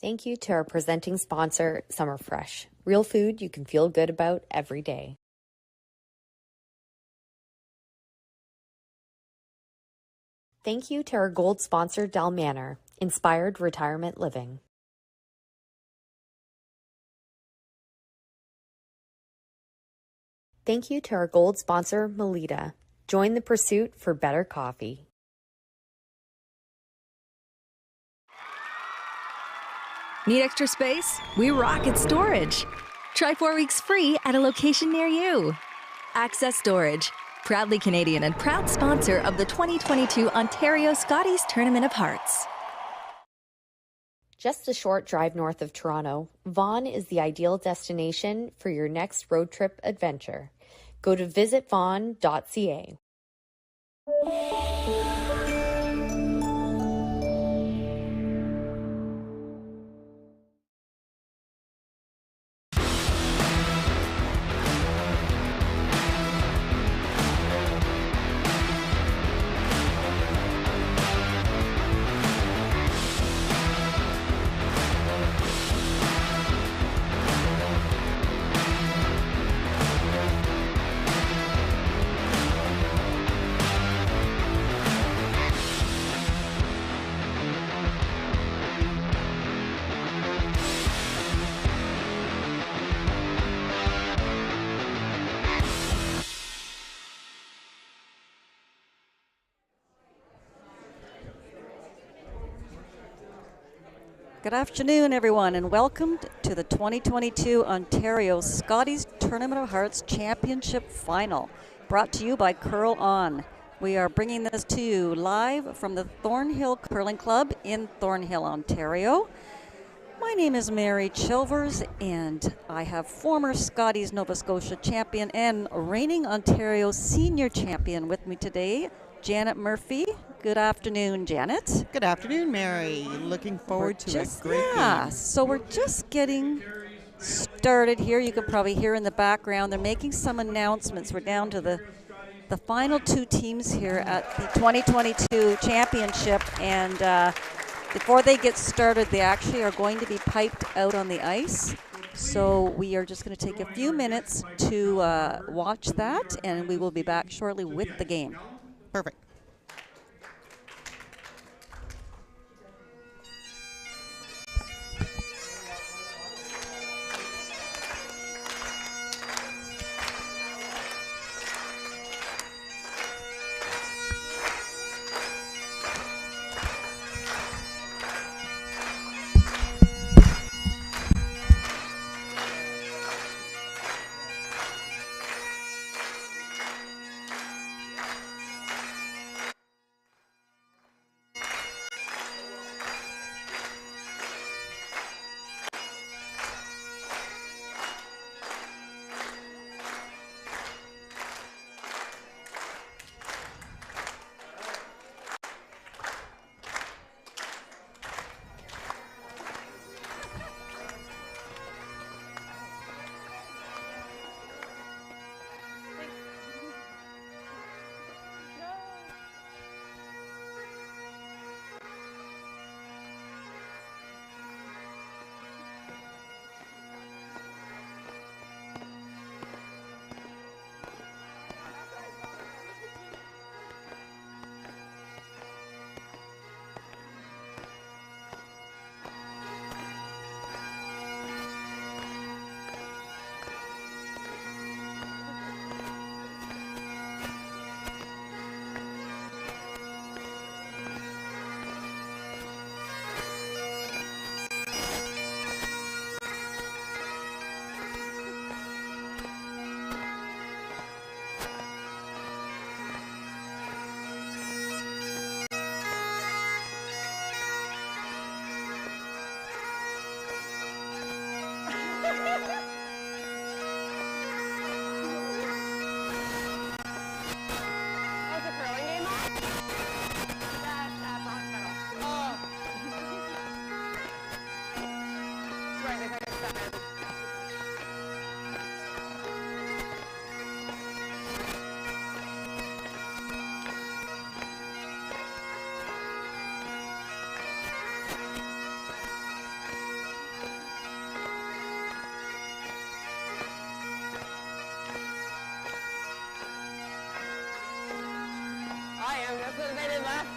Thank you to our presenting sponsor, Summer Fresh. Real food you can feel good about every day. Thank you to our gold sponsor, Del Manor, Inspired Retirement Living. Thank you to our gold sponsor, Melita. Join the pursuit for better coffee. Need extra space? We rock at Storage. Try 4 weeks free at a location near you. Access Storage, proudly Canadian and proud sponsor of the 2022 Ontario Scotties Tournament of Hearts. Just a short drive north of Toronto, Vaughan is the ideal destination for your next road trip adventure. Go to visitvaughan.ca. Good afternoon, everyone, and welcome to the 2022 Ontario Scotties Tournament of Hearts Championship Final, brought to you by Curl On. We are bringing this to you live from the Thornhill Curling Club in Thornhill, Ontario. My name is Mary Chilvers, and I have former Scotties Nova Scotia champion and reigning Ontario senior champion with me today, Janet Murphy. Good afternoon, Janet. Good afternoon, Mary. Looking forward to a great game. So we're just getting started here. You can probably hear in the background they're making some announcements. We're down to the final two teams here at the 2022 championship, and before they get started, they actually are going to be piped out on the ice. So we are just going to take a few minutes to watch that, and we will be back shortly with the game. Perfect.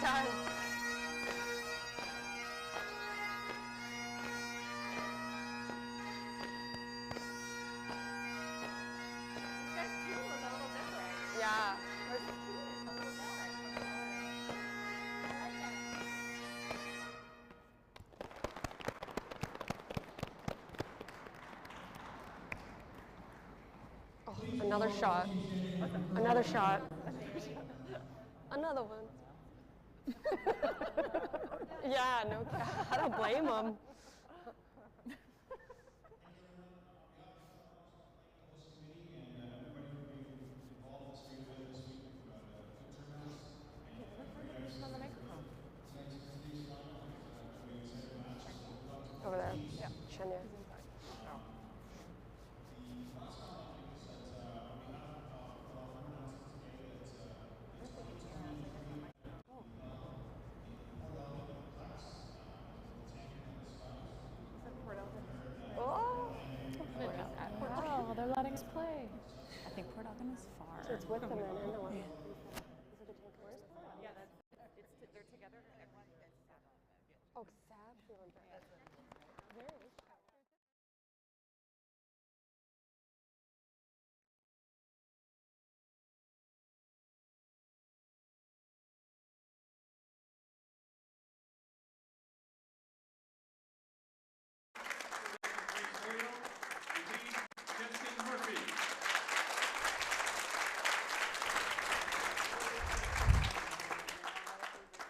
time. Yeah. Oh, another shot. Another shot. Another one. Yeah, no, I don't blame them. Over there. Yeah. Shania. Oh, Oh, they're letting us play. I think Port Elgin is far. so it's with them then, and the one. Yeah. Is it a tank? Where's Port? Yeah, they're together. Oh, Saskatchewan. Where is that?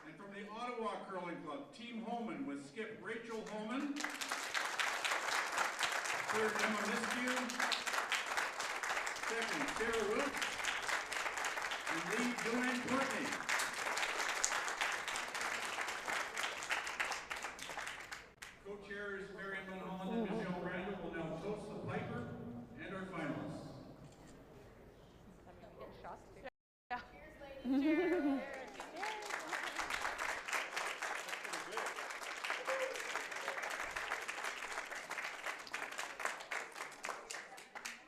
And from the Ottawa Curling Club, Team Homan with skip Rachel Homan, third Emma Miskew, second Sarah Wilkes, and lead Joanne Courtney. Co-chairs Marion Mulholland and Michelle Randall will now toast the Piper and our finalists.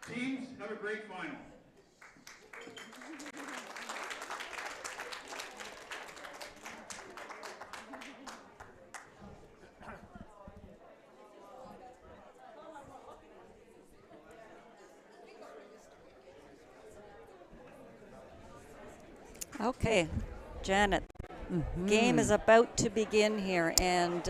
Teams, have a great final. Okay, Janet. Game is about to begin here, and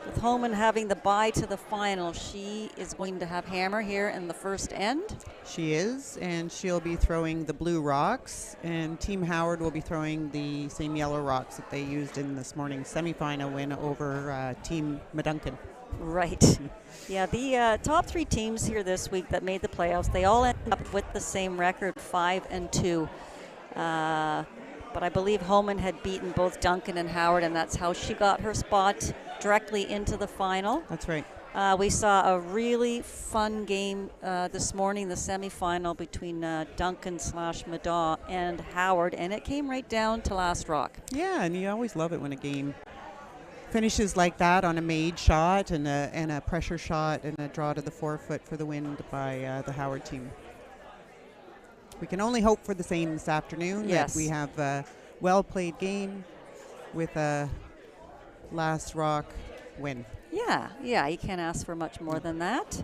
with Homan having the bye to the final, she is going to have hammer here in the first end. She is, and she'll be throwing the blue rocks, and Team Howard will be throwing the same yellow rocks that they used in this morning's semifinal win over Team Meduncan. Right. Yeah, the top three teams here this week that made the playoffs, they all ended up with the same record, 5-2. But I believe Homan had beaten both Duncan and Howard, and that's how she got her spot directly into the final. That's right. We saw a really fun game this morning, the semifinal between Duncan/Madaw and Howard, and it came right down to last rock. Yeah, and you always love it when a game finishes like that on a made shot and a pressure shot and a draw to the forefoot for the win by the Howard team. We can only hope for the same this afternoon. Yes. That we have a well-played game with a last rock win. Yeah, you can't ask for much more than that.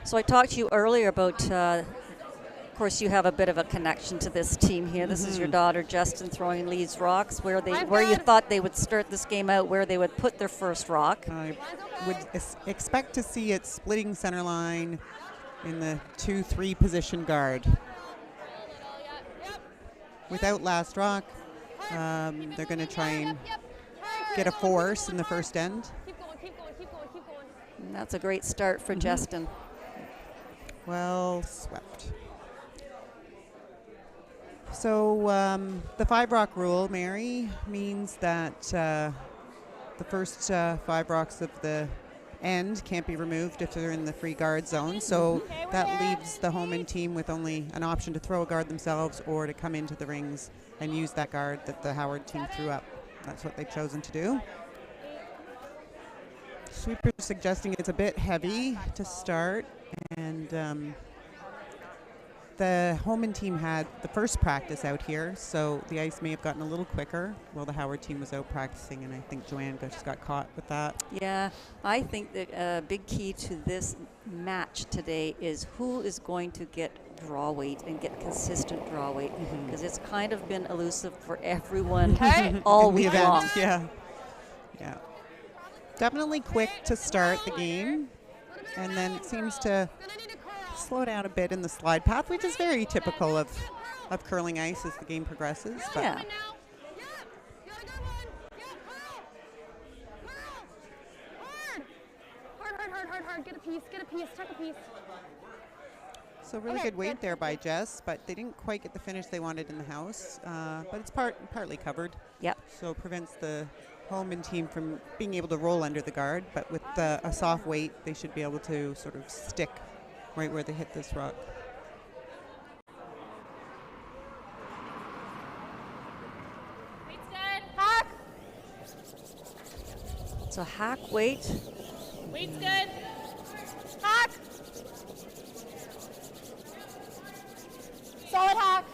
So I talked to you earlier about, of course, you have a bit of a connection to this team here. This is your daughter, Justin, throwing Lee's rocks, where you thought they would start this game out, where they would put their first rock. I would expect to see it splitting center line in the 2-3 position guard. Without last rock, they're going to try and get a force in the first end. Keep going. And that's a great start for Justin. Well swept. So the 5-rock rule, Mary, means that the first 5 rocks of the end can't be removed if they're in the free guard zone. So that leaves the Homan team with only an option to throw a guard themselves or to come into the rings and use that guard that the Howard team threw up. That's what they've chosen to do. Sweeper suggesting it's a bit heavy to start, and the Homan team had the first practice out here, so the ice may have gotten a little quicker while the Howard team was out practicing, and I think Joanne just got caught with that. Yeah, I think that a big key to this match today is who is going to get draw weight and get consistent draw weight, because it's kind of been elusive for everyone all In the week event. long. Yeah. Yeah. Definitely quick to start the game, and then it seems to slow down a bit in the slide path, which is very typical of curling ice as the game progresses. But Yeah. Hard. Get a piece, tuck a piece. so really good weight there by Jess, but they didn't quite get the finish they wanted in the house. But it's partly covered. Yep. So it prevents the Homan team from being able to roll under the guard. But with a soft weight, they should be able to sort of stick right where they hit this rock. Weight's good. Hack. So hack weight. Weight's good. Hack. Solid hack.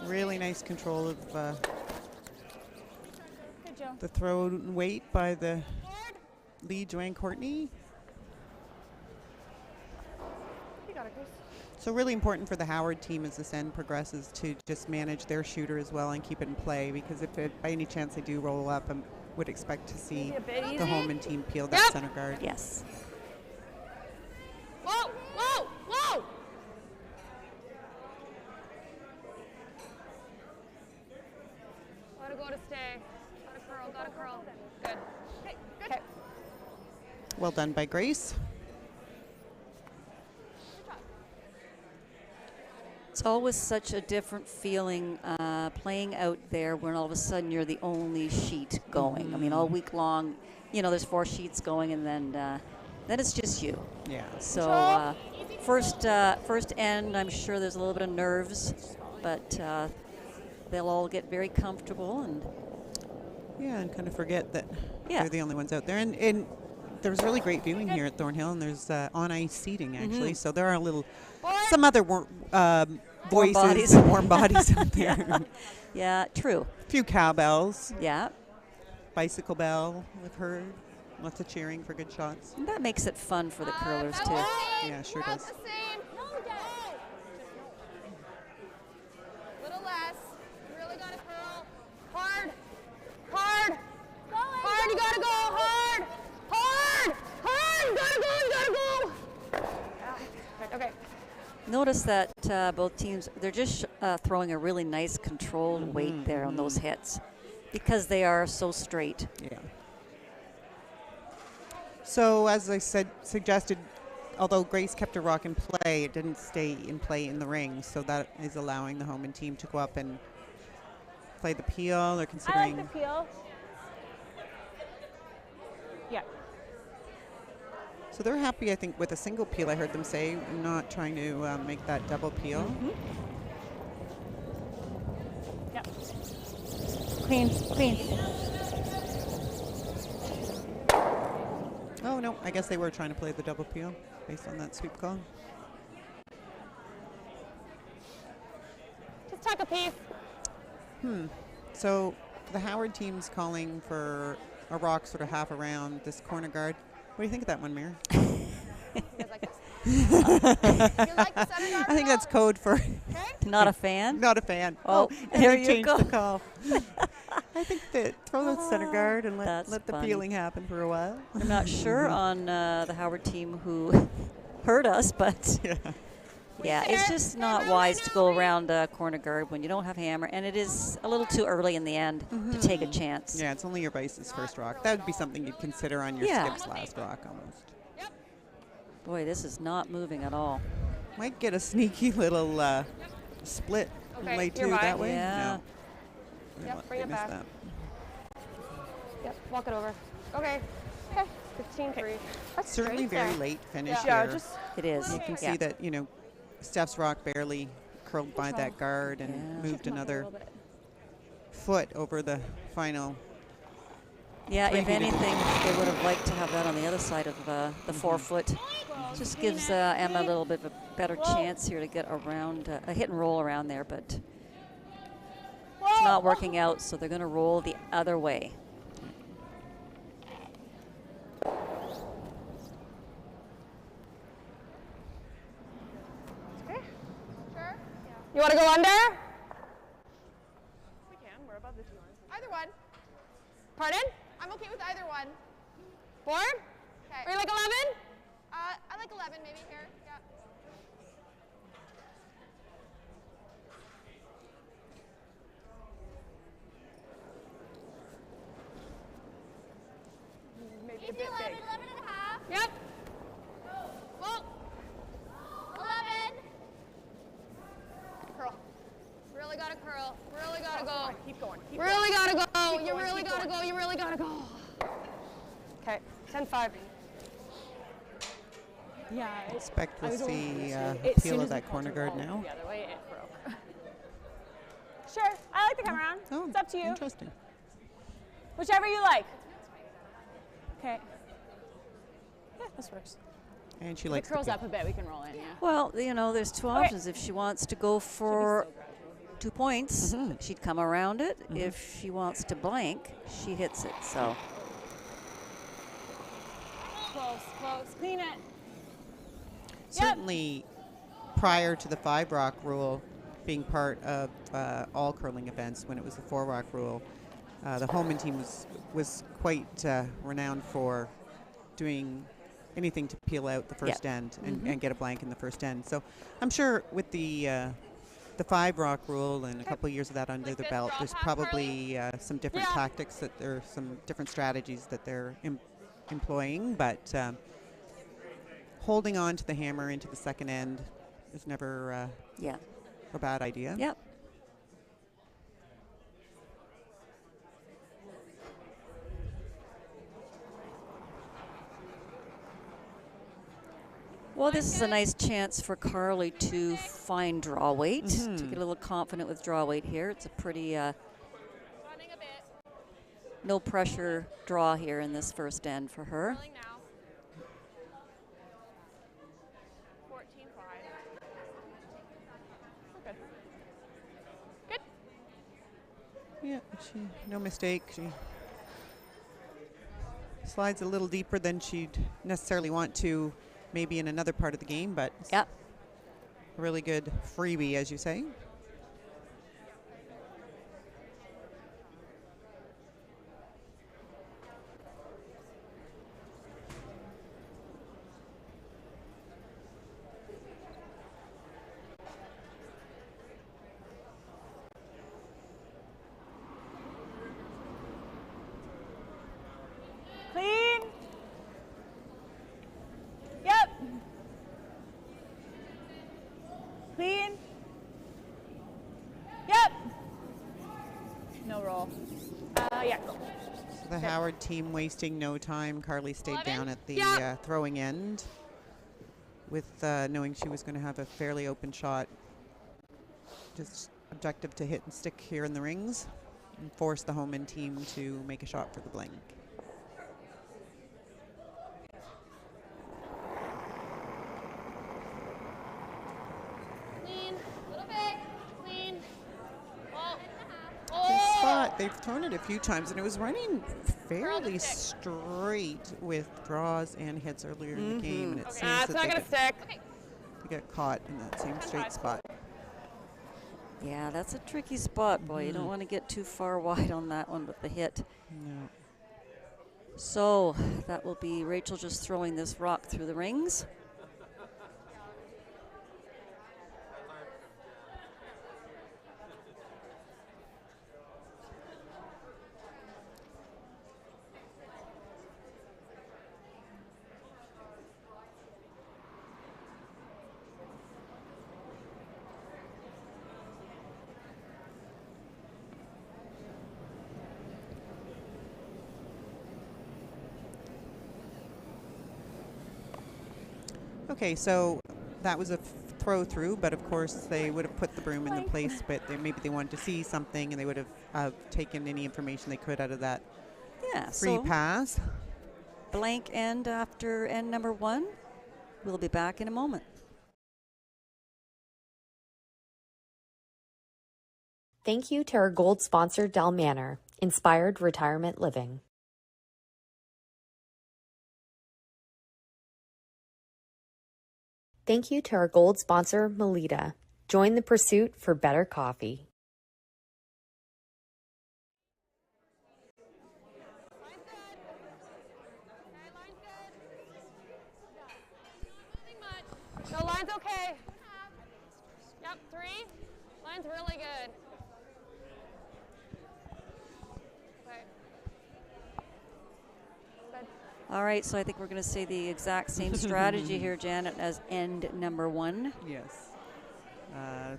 Really nice control of Good, Joe. the throw and weight by the lead, Joanne Courtney. You got it, Chris. So really important for the Howard team as this end progresses to just manage their shooter as well and keep it in play, because if by any chance they do roll up, I would expect to see A bit the easy. Homan team peel that center guard. Yes. Whoa. Gotta go to stay. Gotta curl. Good. Okay. Well done by Grace. It's always such a different feeling playing out there when all of a sudden you're the only sheet going. I mean, all week long, there's 4 sheets going, and then it's just you. Yeah. So first end, I'm sure there's a little bit of nerves, but they'll all get very comfortable and And kind of forget that Yeah. they're the only ones out there. And there was really great viewing here at Thornhill, and there's on ice seating actually. So there are some other voices, bodies. and warm bodies out there. yeah, true. A few cowbells, Yeah, bicycle bell, I've heard. Lots of cheering for good shots. and that makes it fun for the curlers too. Yeah, sure does. The same. Little less. You really gotta curl. Hard. You gotta go hard. You gotta go. Okay. Notice that both teams, they're just throwing a really nice controlled weight there on those hits because they are so straight. Yeah. So as I suggested, although Grace kept her rock in play, it didn't stay in play in the ring. So that is allowing the Homan team to go up and play the peel. They're considering. I like the peel. Yeah. So they're happy, I think, with a single peel. I heard them say, not trying to make that double peel. Yep. Clean. Oh no, I guess they were trying to play the double peel based on that sweep call. Just tuck a piece. So the Howard team's calling for a rock sort of half around this corner guard. What do you think of that one, Mir? You like this? You like the center guard I think that's code for Not a fan? not a fan. Oh, and there they you changed go. the call. I think that throw the center guard and That's let the funny. peeling happen for a while. I'm not sure on the Howard team who heard us, but yeah, it's just not wise to go around corner guard when you don't have hammer, and it is a little too early in the end to take a chance. Yeah, it's only your Vice's first rock. That would be something you'd consider on your Yeah. skip's last rock almost. Boy, this is not moving at all. Might get a sneaky little split Okay, lay you're two that right. way. Yeah. No. Yep, bring They it missed back. that. Yep, walk it over. Okay. 15-3. That's Certainly great very there. late finish Yeah, here. just It is. You can Yeah. see that, Steph's rock barely curled by that guard and Yeah. moved come up a another little bit. foot over the final Yeah, if Preheated. anything, they would have liked to have that on the other side of the forefoot. Just gives Emma a little bit of a better chance here to get around, a hit and roll around there, but it's not working out, so they're going to roll the other way. You want to go under? We can. We're above the two lines. Either one. Pardon? I'm okay with either one. Board? Okay. Are you like 11? I like 11 maybe here. Yeah. Maybe a bit 11, big. 11 and a half. Yep. Well, 11. Curl. Really gotta curl. Really gotta go. Keep going. Keep really gotta go. You really gotta go. You really gotta go. Okay. 10-5. Yeah. Expect we'll see As peel soon of as that the corner guard rolled now. The other way, it broke. Sure. I like the come around. Oh, It's up to you. interesting. Whichever you like. Okay. Yeah, this works. And she If it likes the curls peel. up a bit, we can roll in, yeah. Well, you know, there's two options. If she wants to go for 2 points, she'd come around it. If she wants to blank, she hits it. So Close, close. Clean it. Certainly, prior to the 5-rock rule being part of all curling events, when it was the 4-rock rule, the Homan team was quite renowned for doing anything to peel out the first end and get a blank in the first end. So I'm sure with the 5-rock rule and a couple of years of that under their belt, there's probably some different tactics that there are some different strategies that they're employing, but holding on to the hammer into the second end is never a bad idea. Yep. Well, this is a nice chance for Carly to find draw weight, to get a little confident with draw weight here. It's a pretty no pressure draw here in this first end for her. 14-5. Good. Good. Yeah, no mistake. She slides a little deeper than she'd necessarily want to maybe in another part of the game, but Yep. a really good freebie, as you say. Clean. Yep. Clean. Yep. No roll. Yeah. So the Howard team wasting no time. Carly stayed 11? down at the Yep. throwing end with knowing she was going to have a fairly open shot. Just objective to hit and stick here in the rings and force the Homan team to make a shot for the blank. Clean. Little bit. Clean. This spot, they've thrown it a few times, and it was running fairly straight with draws and hits earlier in the game, and it seems It's that not they gonna stick. get caught in that same straight spot. Yeah, that's a tricky spot, boy. You don't want to get too far wide on that one with the hit. No. So that will be Rachel just throwing this rock through the rings. Okay, so that was a throw through, but of course they would have put the broom in the place, but maybe they wanted to see something and they would have taken any information they could out of that Yeah, free so pass. blank end after end number 1. We'll be back in a moment. Thank you to our gold sponsor, Del Manor, Inspired Retirement Living. Thank you to our gold sponsor, Melita. Join the pursuit for better coffee. Line's good. Okay, line's good. Not moving much. No, line's okay. Yep, 3. Line's really good. Okay. Good. All right, so I think we're going to say the exact same strategy here, Janet, as end number 1. Yes.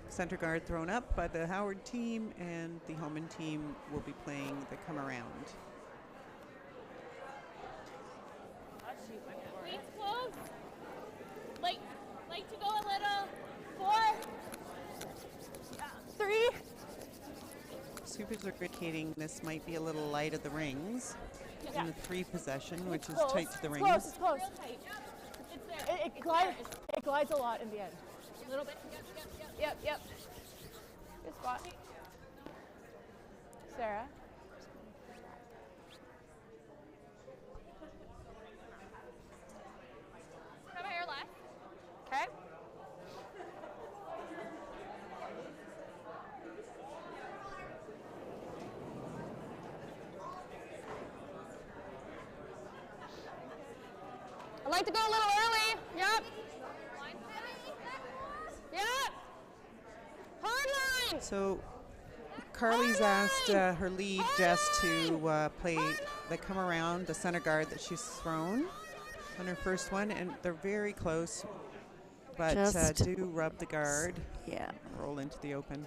Center guard thrown up by the Howard team, and the Homan team will be playing the come around. Weeds close. Like to go a little. 4. 3. Supers are indicating this might be a little light of the rings in the 3 possession, which is Close. tight to the It's rings. close. It's close. It's there. It glides a lot in the end. A little bit. Yep. Good spot. Sarah. Come here, left. Okay. I'd like to go a little early. Yep. Yep. Hard line. So Carly's asked her lead Jess to play the come around, the center guard that she's thrown on her first one, and they're very close, but do rub the guard. Yeah. Roll into the open.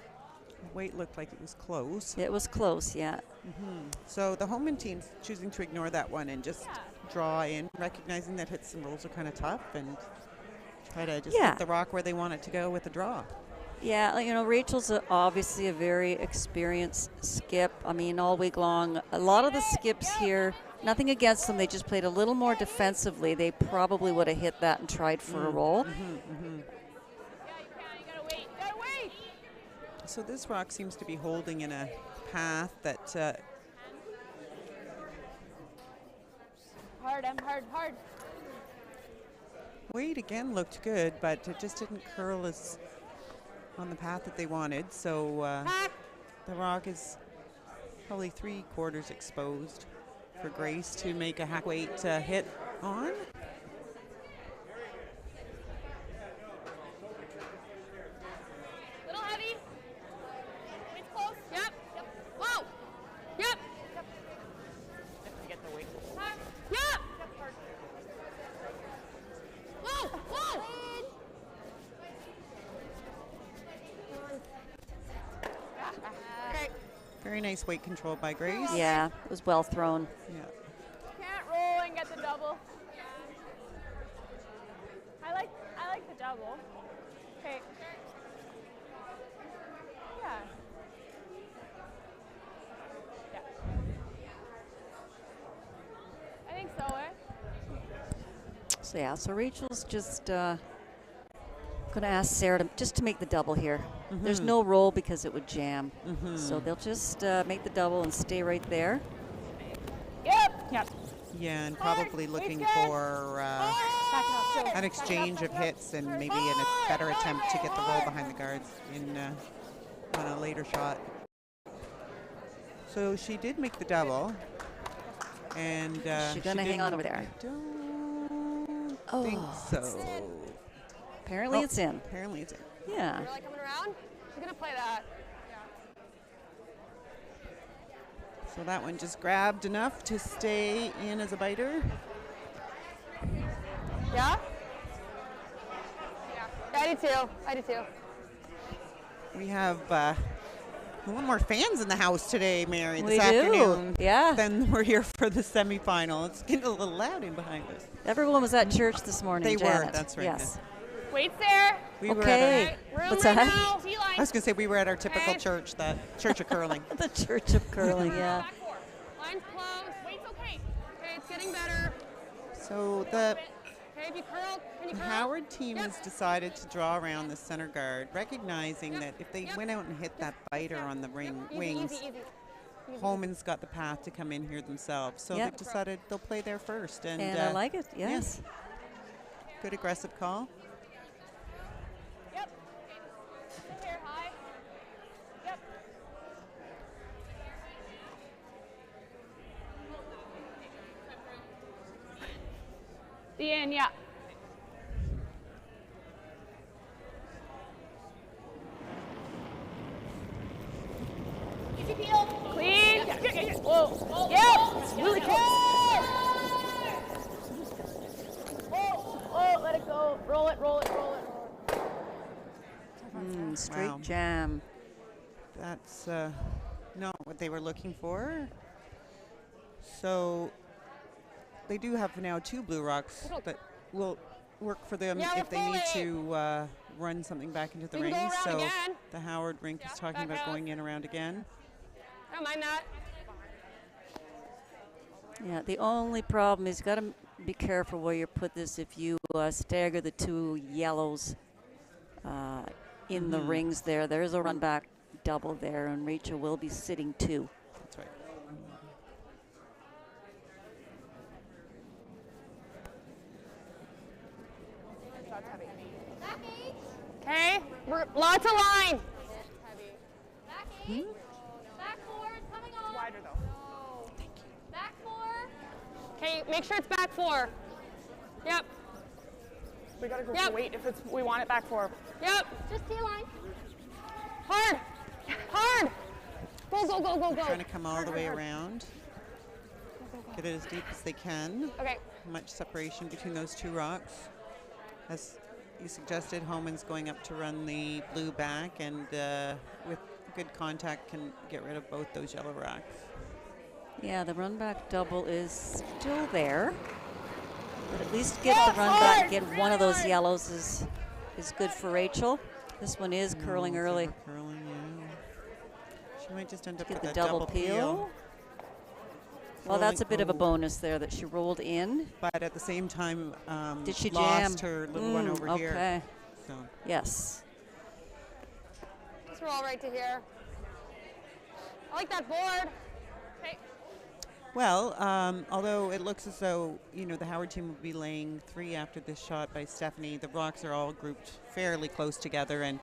Weight looked like it was close. It was close, yeah. So the Homan team's choosing to ignore that one and just draw in, recognizing that hits and rolls are kind of tough, and try to just hit the rock where they want it to go with a draw. Yeah, you know, Rachel's obviously a very experienced skip. I mean, all week long, a lot of the skips here, nothing against them, they just played a little more defensively. They probably would have hit that and tried for a roll. So this rock seems to be holding in a path that Hard, hard. weight again looked good, but it just didn't curl as on the path that they wanted. So the rock is probably 3/4 exposed for Grace to make a hack weight hit on. Little heavy. It's close. Yep. Whoa. Yep. Get the weight. Yep. Whoa. Okay. Very nice weight control by Grace. Yeah, it was well thrown. Yeah. Can't roll and get the double. I like the double. Okay. Yeah. I think so, So yeah, so Rachel's just going to ask Sarah to make the double here. There's no roll because it would jam. So they'll just make the double and stay right there. Yep. Yeah, and probably looking for an exchange of hits and maybe a better attempt to get the roll behind the guards in on a later shot. So she did make the double, and She's going to hang on over there. I don't think so. Apparently it's in. Apparently it's in. Yeah. Really coming around? She's gonna play that. So that one just grabbed enough to stay in as a biter. Yeah? I do too. We have a lot more fans in the house today, Mary, We this do. afternoon. Yeah. Then we're here for the semifinal. It's getting a little loud in behind us. Everyone was at church this morning, They Janet. were, that's right. Yes. Wait's there. We were Okay. at Room What's right that? now. T-line. I was going to say we were at our typical Okay. church, the Church of Curling. The Church of Curling, yeah. Back 4. Line's closed. Wait's okay. getting better. So the Okay, if you curl, can you The curl? Howard team Yep. has decided to draw around the center guard, recognizing that if they went out and hit that biter on the wings, Easy. Homan's got the path to come in here themselves. So Yep. they've decided they'll play there first. And, And I like it, yes. Good aggressive call. Yep. Sit here, high. Yep. The in, yeah. Easy peel. Clean. Yeah. Whoa. Yep. It's really close. Oh, let it go. Roll it. Straight Wow. jam. That's not what they were looking for. So they do have now 2 blue rocks that will work for them Yeah, if they we're need fully. to run something back into the We can ring. go around So again. the Howard rink is talking back about out. going in around again. I don't mind that. Yeah, the only problem is you got to be careful where you put this if you stagger the 2 yellows in the rings there. There's a run back double there, and Rachel will be sitting 2. That's right. Okay, lots of line. Back 8. Back 4. Coming on. Wider though. No. Back 4. Okay, make sure it's back 4. Yep. We gotta go Yep. for weight if it's we want it back for. Yep. Just T-line. Hard. Go. Trying to come all the way around. Get it as deep as they can. Okay. Much separation between those 2 rocks. As you suggested, Homan's going up to run the blue back, and with good contact can get rid of both those yellow rocks. Yeah, the run back double is still there. But at least get the run back, get one of those yellows is good for Rachel. This one is curling early. Curling, yeah. She might just end up Get with the a double peel. Well, that's a bit of a Rolling- bonus there that she rolled in. But at the same time, Did she lost jam? her little one over here. Okay. So Yes. Just roll right to here. I like that board. Okay. well, although it looks as though the Howard team will be laying 3 after this shot by Stephanie, the rocks are all grouped fairly close together, and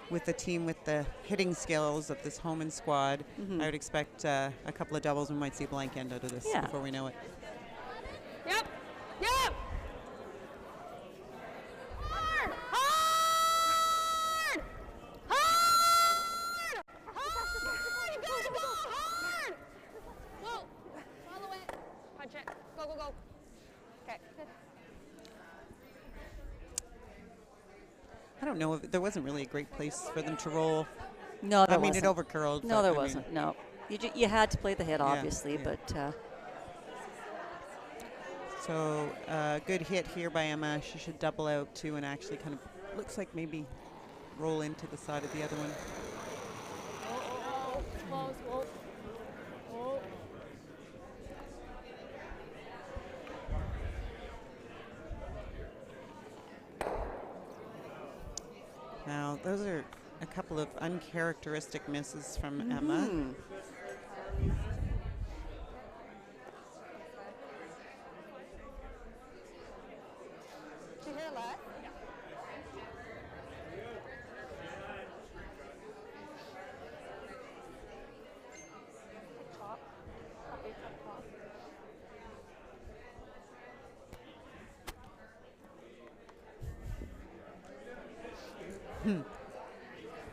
with the team with the hitting skills of this Homan squad, I would expect a couple of doubles. We might see a blank end out of this Yeah. before we know it. Yep. Hard. You gotta go hard. Whoa. Follow it. Punch it. Go. Okay. I don't know if there wasn't really a great place for them to roll. No, there I mean, wasn't. it overcurled. No, but, there I mean, wasn't. No. You had to play the hit, obviously, yeah. but So good hit here by Emma. She should double out too, and actually kind of looks like maybe roll into the side of the other one. Close. Now those are a couple of uncharacteristic misses from Emma. To her left.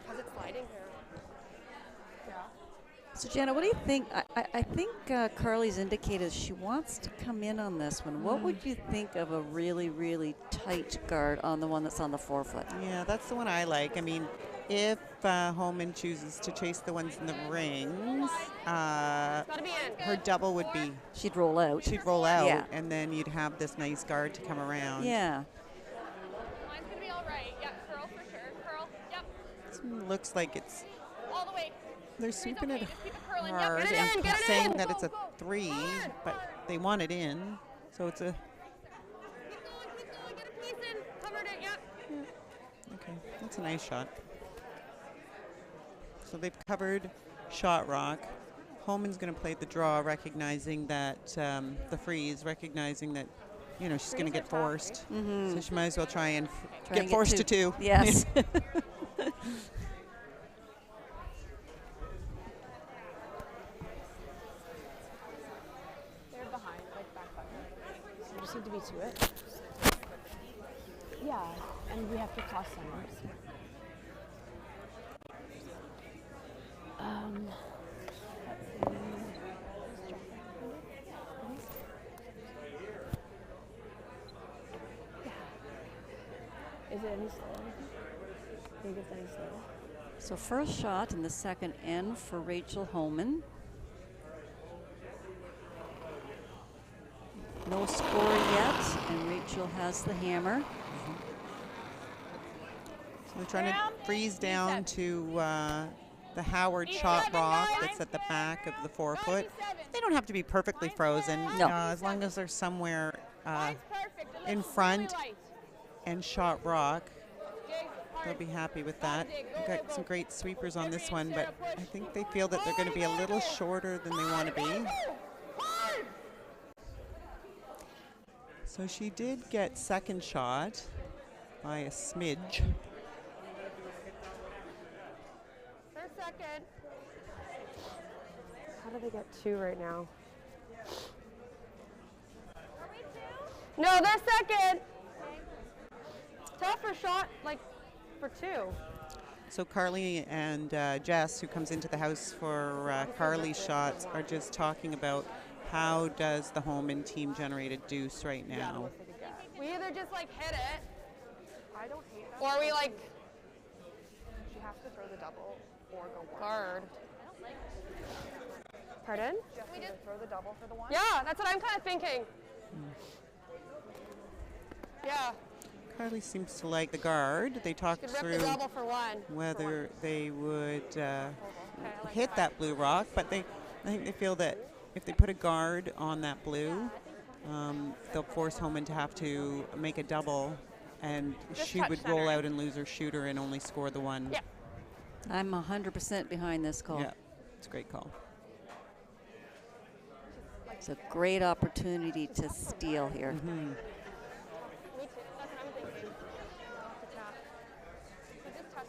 How's it sliding here? So Jenna, what do you think? I think Carly's indicated she wants to come in on this one. What would you think of a really, really tight guard on the one that's on the forefoot? Yeah, that's the one I like. I mean, if Homan chooses to chase the ones in the rings, Gotta be in. her double would be, She'd roll out. she'd roll out, Yeah. and then you'd have this nice guard to come around. Yeah. Line's gonna be all right. Yep, curl for sure. Curl. Yep. This one looks like it's, All the way. they're Three's sweeping okay. it Just keep it curling. hard Yep, and get it in. saying Go, that it's a go. 3, Hard. but they want it in. So it's a, Keep going, get a piece in. Covered it, yep. okay, that's a nice shot. So they've covered shot rock. Homan's going to play the draw, recognizing that the freeze, recognizing that, you know, she's going to get forced. So she might as well try and get forced to two. Yes. They're behind, like back button. So you just need to be to it. Yeah, and we have to toss centers. Is it any slower? Think it's any slower? So first shot in the second end for Rachel Homan. No score yet, and Rachel has the hammer. So they're trying to freeze down to the Howard shot rock that's at the back of the forefoot. They don't have to be perfectly frozen. No. As long as they're somewhere in front and shot rock, they'll be happy with that. We've got some great sweepers on this one, but I think they feel that they're going to be a little shorter than they want to be. So she did get second shot by a smidge. For a second. How do they get two right now? No, they're second. Tougher shot, like, for two. So Carly and Jess, who comes into the house for Carly's shots, are just talking about how does the Homan team generate a deuce right now. We either just, like, hit it, I don't hate that. or we, like, You have to throw the double or go one. guard. Pardon? We just throw the double for the one. Yeah, that's what I'm kind of thinking. Yeah, Carly seems to like the guard. They talked could rip through the double for one. whether they would I like hit that blue rock, but I think they feel that if they put a guard on that blue, they'll force Homan to have to make a double, and Just she touch would center. roll out and lose her shooter and only score the one. Yeah. I'm 100% behind this call. Yeah, it's a great call. It's a great opportunity to steal here. Me too. That's what I'm thinking. To tap. So just touch.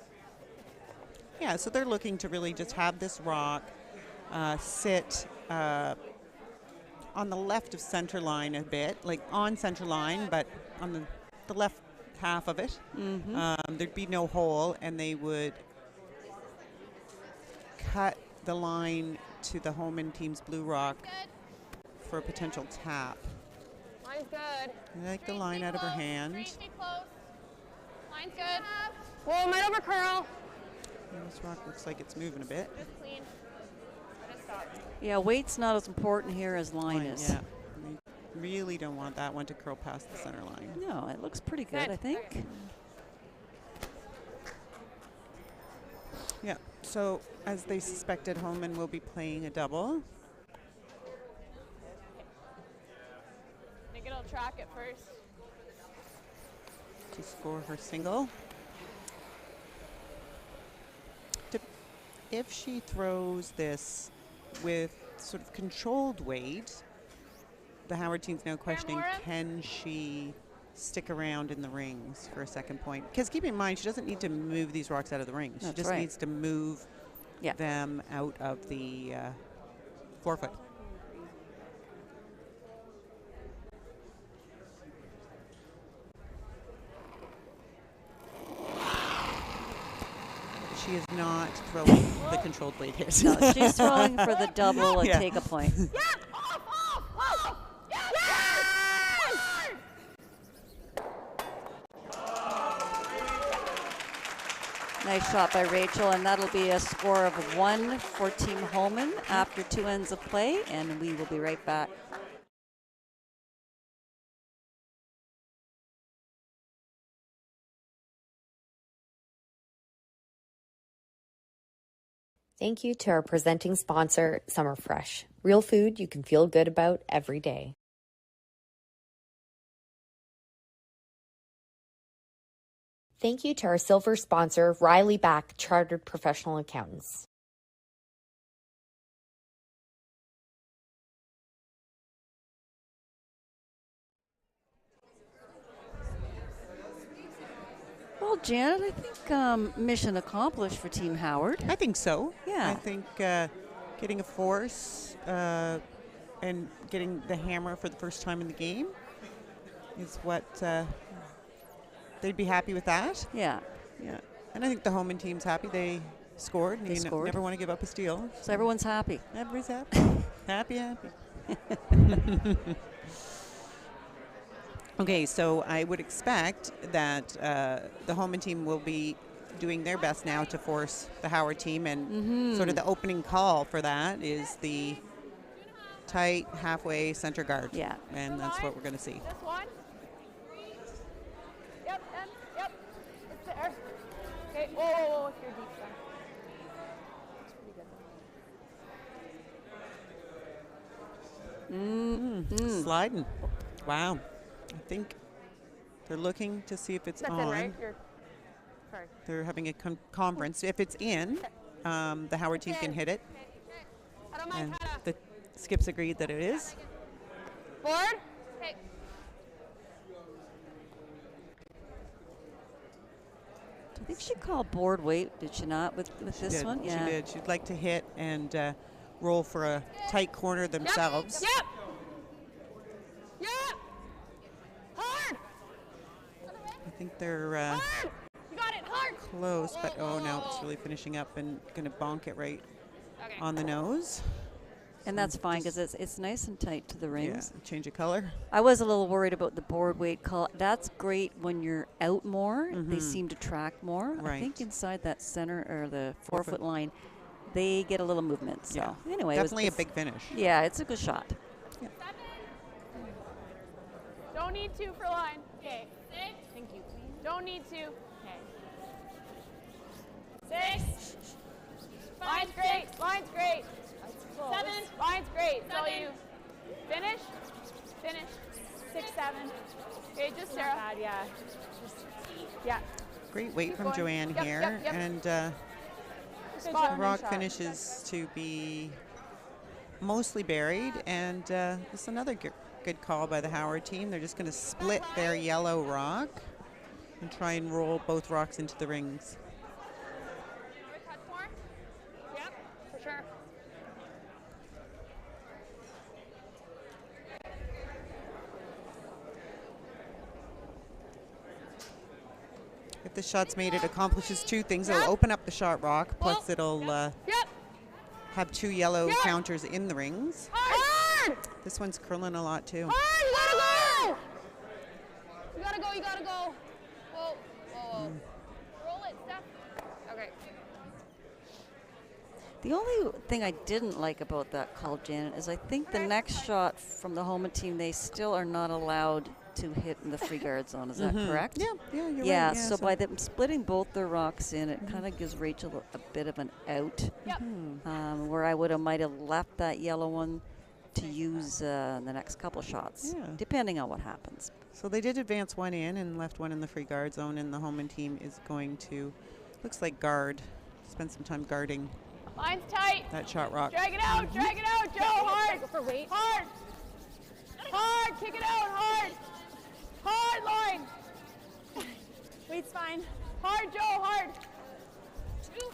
Yeah, so they're looking to really just have this rock sit on the left of center line a bit, like on center line, but on the left half of it. There'd be no hole, and they would cut the line to the Homan team's blue rock for a potential tap. Line's good. I like the line out of her hand. Stay close. Line's good. Whoa, might over curl. And this rock looks like it's moving a bit. Just clean. Just stop. Yeah, weight's not as important here as line is. Yeah, we really don't want that one to curl past the center line. No, it looks pretty good, Good. I think. Yeah, so as they suspected, Homan will be playing a double. Think it'll track it first. To score her single. If she throws this with sort of controlled weight, the Howard team's now questioning, Maura? can she stick around in the rings for a second point? Because keep in mind, she doesn't need to move these rocks out of the rings. She That's just right. needs to move Yeah. them out of the forefoot. She is not throwing the controlled weight hit. No, she's throwing for the double and Yeah. take a point. Yeah! Off! Yes! Nice shot by Rachel, and that'll be a score of 1 for Team Homan after 2 ends of play, and we will be right back. Thank you to our presenting sponsor, Summer Fresh. Real food you can feel good about every day. Thank you to our silver sponsor, Riley Back Chartered Professional Accountants. Well, Janet, I think mission accomplished for Team Howard. I think so. Yeah. I think getting a force and getting the hammer for the first time in the game is what they'd be happy with that. Yeah. Yeah. And I think the Homan team's happy. They scored. They scored. Never want to give up a steal. So everyone's happy. Everybody's happy. happy. Okay, so I would expect that the Homan team will be doing their best now to force the Howard team, and sort of the opening call for that is the tight halfway center guard. Yeah. And that's what we're going to see. This one. Yep, and yep. It's there. Okay. Whoa, if you're deep then. It's pretty good. Sliding. Wow. I think they're looking to see if it's That's on. in, right? Sorry. They're having a conference. If it's in, the Howard team can hit it. I don't mind And kinda. the skips agreed that it is. Board? Okay. I think she called board weight, did she not, with this one? She did. She'd like to hit and roll for a tight corner themselves. Yep. Yep. Hard. I think they're Hard. You got it. Hard. close, but oh no, it's really finishing up and going to bonk it right Okay. on the nose. And that's fine because it's nice and tight to the Yeah, rings. change of color. I was a little worried about the board weight call. That's great when you're out more. They seem to track more. I Right. think inside that center or the 4 4 foot line, they get a little movement. So Yeah. anyway, Definitely a it's- big finish. Yeah, it's a good shot. Don't need two for line. Okay. Thank you. Don't need two. Okay. 6. Line's great. Line's great. 7. Line's great. So you finish. Finish. 6, 7. Okay, just Sarah. Bad, yeah. Yeah. Great weight from going. Joanne Yep, here. yep, yep. And Good the job. rock finishes to be mostly buried. And this is another good call by the Howard team. They're just going to split their yellow rock and try and roll both rocks into the rings. Touch more? Yep, for sure. If the shot's made, it accomplishes two things. It'll open up the shot rock, plus it'll Yep. have two yellow Yep. counters in the rings. Hard! This one's curling a lot too. Hard! You gotta go! You gotta go, you gotta go. Whoa, whoa. Roll it, Steph. Okay. The only thing I didn't like about that call, Janet, is I think the next shot from the Homan team, they still are not allowed to hit in the free guard zone. Is that correct? Yeah, you're right. Yeah, so by them splitting both their rocks in, it kind of gives Rachel a bit of an out. Yep. Where I might have left that yellow one to use the next couple shots, Yeah. depending on what happens. So they did advance one in and left one in the free guard zone, and the Homan team is going to, looks like guard, spend some time guarding Line's tight. that shot rock. Drag it out, Joe. Hard. For weight. Hard. Hard. Kick it out. Hard. Hard line. Weight's fine. Hard, Joe. Hard.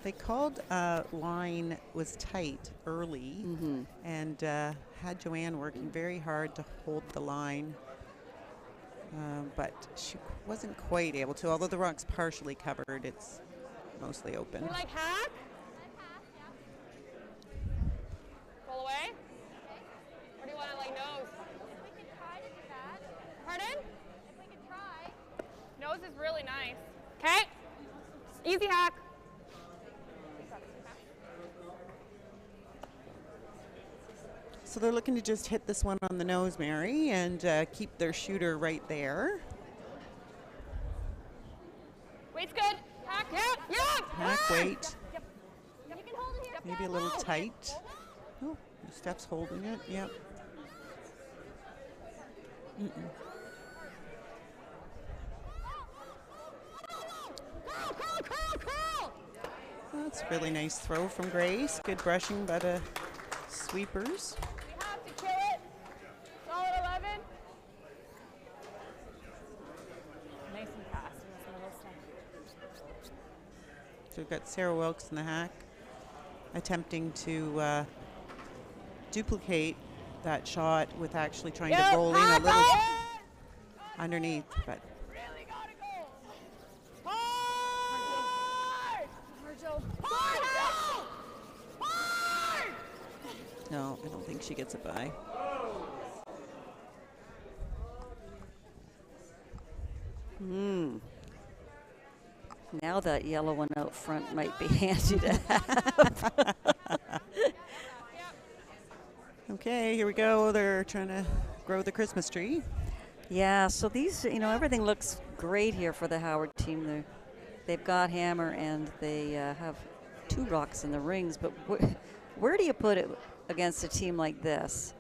They called line was tight early and had Joanne working very hard to hold the line, but she wasn't quite able to. Although the rock's partially covered, it's mostly open. You like hack? Pull away. Or do you want to like nose? We can try to do that. Pardon? If we can try. Nose is really nice. Okay. Easy hack. So they're looking to just hit this one on the nose, Mary, and keep their shooter right there. Weight's good. Hack. Yep. Hack weight, You can hold it here. maybe a little tight. Oh, Steph's holding it. Yep. That's a really nice throw from Grace. Good brushing by the sweepers. We have to kill it. Solid 11. Nice and fast in this middle step. So we've got Sarah Wilkes in the hack attempting to duplicate that shot with actually trying to roll in a little underneath, but Really gotta go. Hard! Hard! Hard! no, I don't think she gets it by. Now that yellow one out front might be handy to have. Okay, here we go. They're trying to grow the Christmas tree. Yeah, so these, everything looks great here for the Howard team. They've got hammer and they have 2 rocks in the rings, but where do you put it against a team like this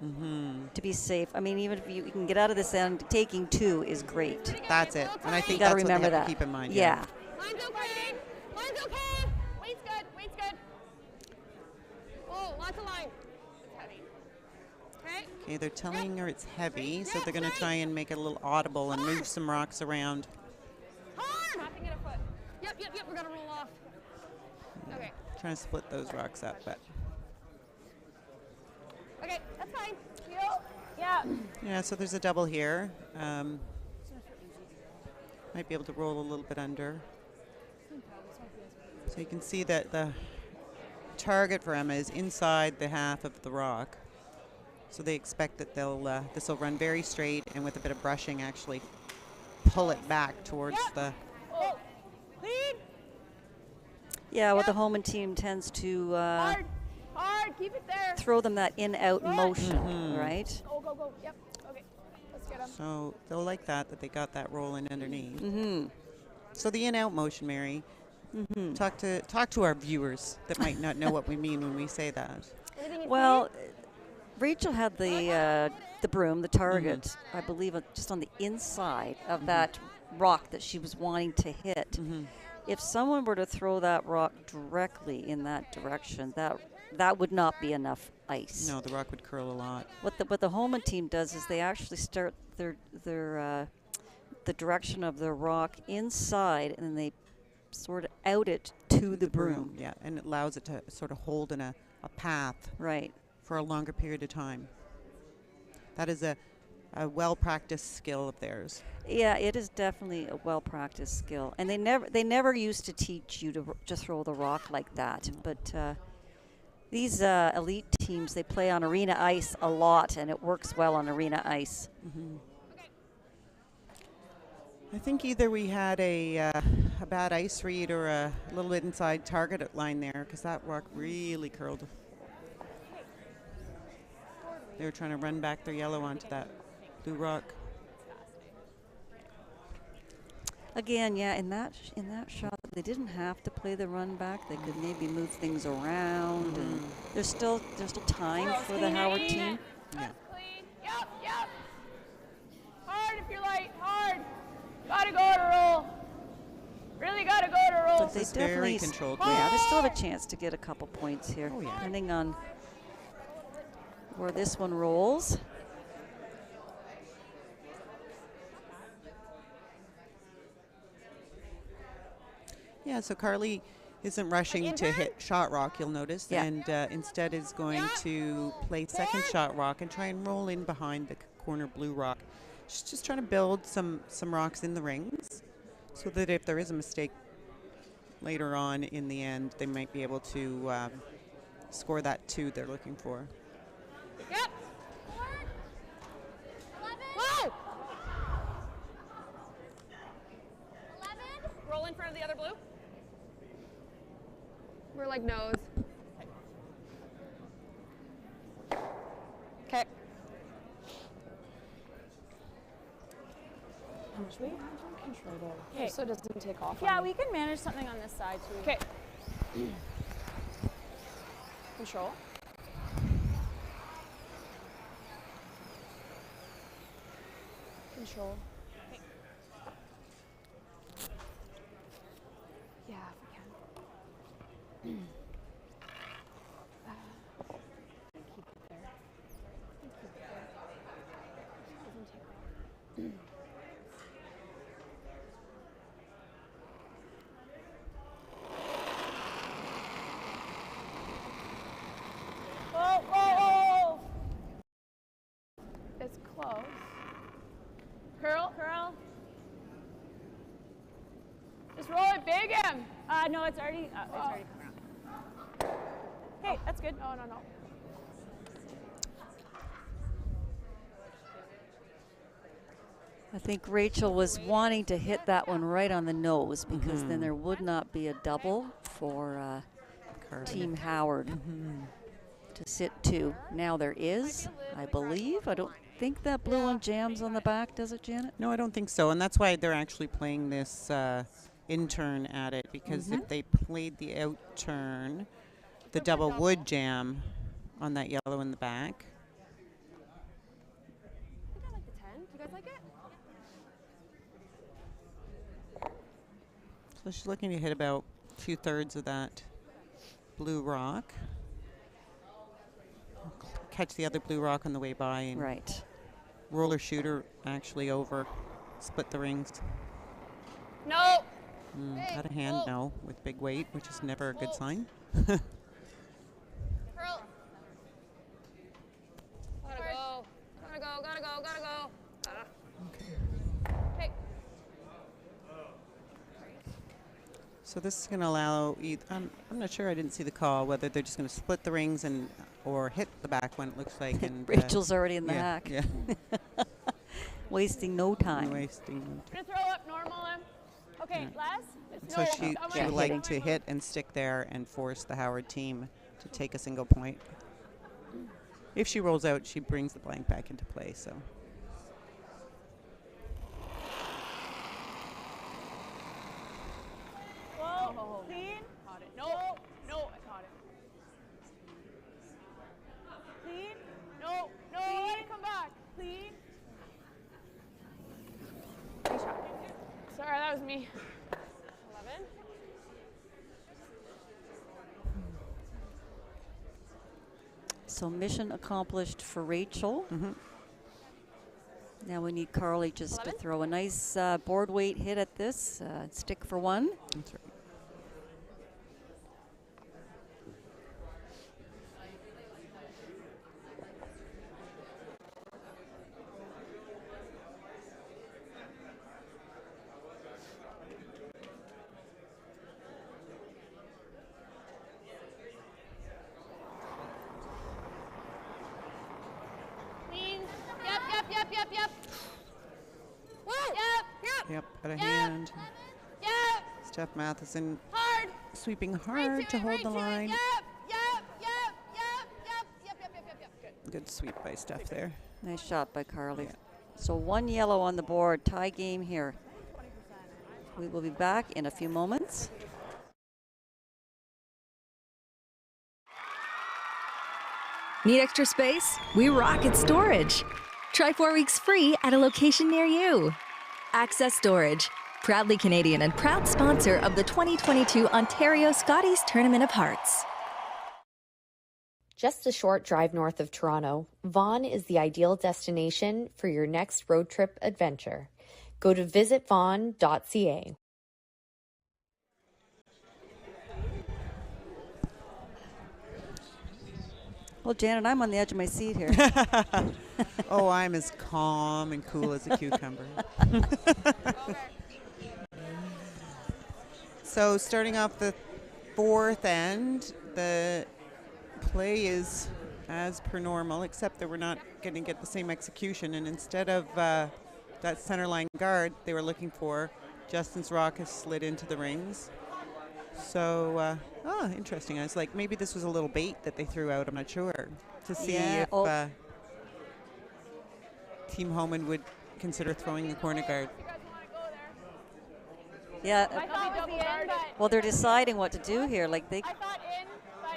to be safe? I mean, even if you can get out of this end, taking 2 is great. That's it. And I think You gotta that's what they remember have that. to keep in mind. Yeah. Line's okay. Line's okay. Weight's good. Weight's good. Oh, lots of line. It's heavy. Okay. Okay, they're telling her it's heavy, so they're going to try and make it a little audible and move some rocks around. Hard. Tapping it a foot. Yep. We're gonna roll off. Okay. Trying to split those rocks up, but Okay, that's fine. Heel. Yeah. yeah, so there's a double here. Might be able to roll a little bit under. So you can see that the target for Emma is inside the half of the rock. So they expect that this will run very straight and with a bit of brushing actually pull it back towards the. Oh. Lead. Yeah, well, the Homan team tends to Hard. Keep it there. throw them that in-out motion, right? Go. Yep. Okay. Let's get him. So they'll like that they got that roll in underneath. So the in-out motion, Mary. Talk to our viewers that might not know what we mean when we say that. Well, Rachel had the broom, the target, I believe, just on the inside of that rock that she was wanting to hit. If someone were to throw that rock directly in that direction, that would not be enough ice. No, the rock would curl a lot. What the Homan team does is they actually start the direction of the rock inside, and then they sort of out it to the broom. Yeah, and it allows it to sort of hold in a path Right. for a longer period of time. That is a well-practiced skill of theirs. Yeah, it is definitely a well-practiced skill, and they never used to teach you to just throw the rock like that. But these elite teams, they play on arena ice a lot, and it works well on arena ice. I think either we had a bad ice read or a little bit inside target line there, because that rock really curled. They were trying to run back their yellow onto that blue rock. Again, yeah, in that shot, they didn't have to play the run back. They could maybe move things around, and there's still time for the Howard team. Yeah. Clean. Yep. Hard if you're light. Hard. Gotta go to roll. Really gotta go to roll. But they This is very definitely, controlled. yeah, they still have a chance to get a couple points here, Oh, yeah. depending on where this one rolls. Yeah, so Carly isn't rushing to hit shot rock, you'll notice, Yeah. and instead is going to play second shot rock and try and roll in behind the corner blue rock. She's just trying to build some rocks in the rings so that if there is a mistake later on in the end, they might be able to score that 2 they're looking for. Yep. 11. Whoa! 11. Roll in front of the other blue. We're like nose. Okay. How much weight? Control there. Okay. So it doesn't take off. Yeah, on we you. can manage something on this side too. Okay. Control. Control. Yeah, if we can. Just roll it big, him. No, it's already coming out. Hey, that's good. No, no, no. I think Rachel was wanting to hit that one right on the nose because then there would not be a double for Team Howard to sit to. Now there is, I believe. I don't think that blue one jams on the back, does it, Janet? No, I don't think so. And that's why they're actually playing this in-turn at it, because if they played the out-turn, the double would jam on that yellow in the back. I think I like the 10. Do you guys like it? So she's looking to hit about 2/3 of that blue rock. Catch the other blue rock on the way by and roller shooter actually over, split the rings. No. Out of hand, no, with big weight, which is never a good sign. Curl. Gotta go. Gotta go, gotta go, gotta go. Hey. So this is going to allow, I'm not sure, I didn't see the call, whether they're just going to split the rings and or hit the back one, it looks like. And Rachel's already in the hack. Yeah. Wasting no time. Wasting no time. Gonna throw up normal him. Okay, Les. So No, she someone- would like to hit and stick there and force the Howard team to take a single point. If she rolls out, she brings the blank back into play. So. Whoa, clean. Caught it. No, no, I caught it. Clean. No, no, let it come back. Clean. Nice shot. Sorry, that was me. 11. So mission accomplished for Rachel. Now we need Carly just to throw a nice board weight hit at this. Stick for one. That's right. Clean. Yep. Woo. Yep, out of hand. Yep. Steph Matheson Hard. sweeping Right hard to hold right the line. Yep. Good. Good sweep by Steph there. Nice shot by Carly. Yeah. So one yellow on the board. Tie game here. We will be back in a few moments. Need extra space? We rock at storage. Try 4 weeks free at a location near you. Access Storage, proudly Canadian and proud sponsor of the 2022 Ontario Scotties Tournament of Hearts. Just a short drive north of Toronto, Vaughan is the ideal destination for your next road trip adventure. Go to visitvaughan.ca. Well, Janet, I'm on the edge of my seat here. Oh, I'm as calm and cool as a cucumber. So starting off the fourth end, the play is as per normal, except that we're not going to get the same execution. And instead of that center line guard they were looking for, Justin's rock has slid into the rings. So, interesting. I was like, maybe this was a little bait that they threw out. I'm not sure. To see if Team Homan would consider throwing the corner guard. Yeah. I thought double guarded. Well, they're deciding what to do here. Like they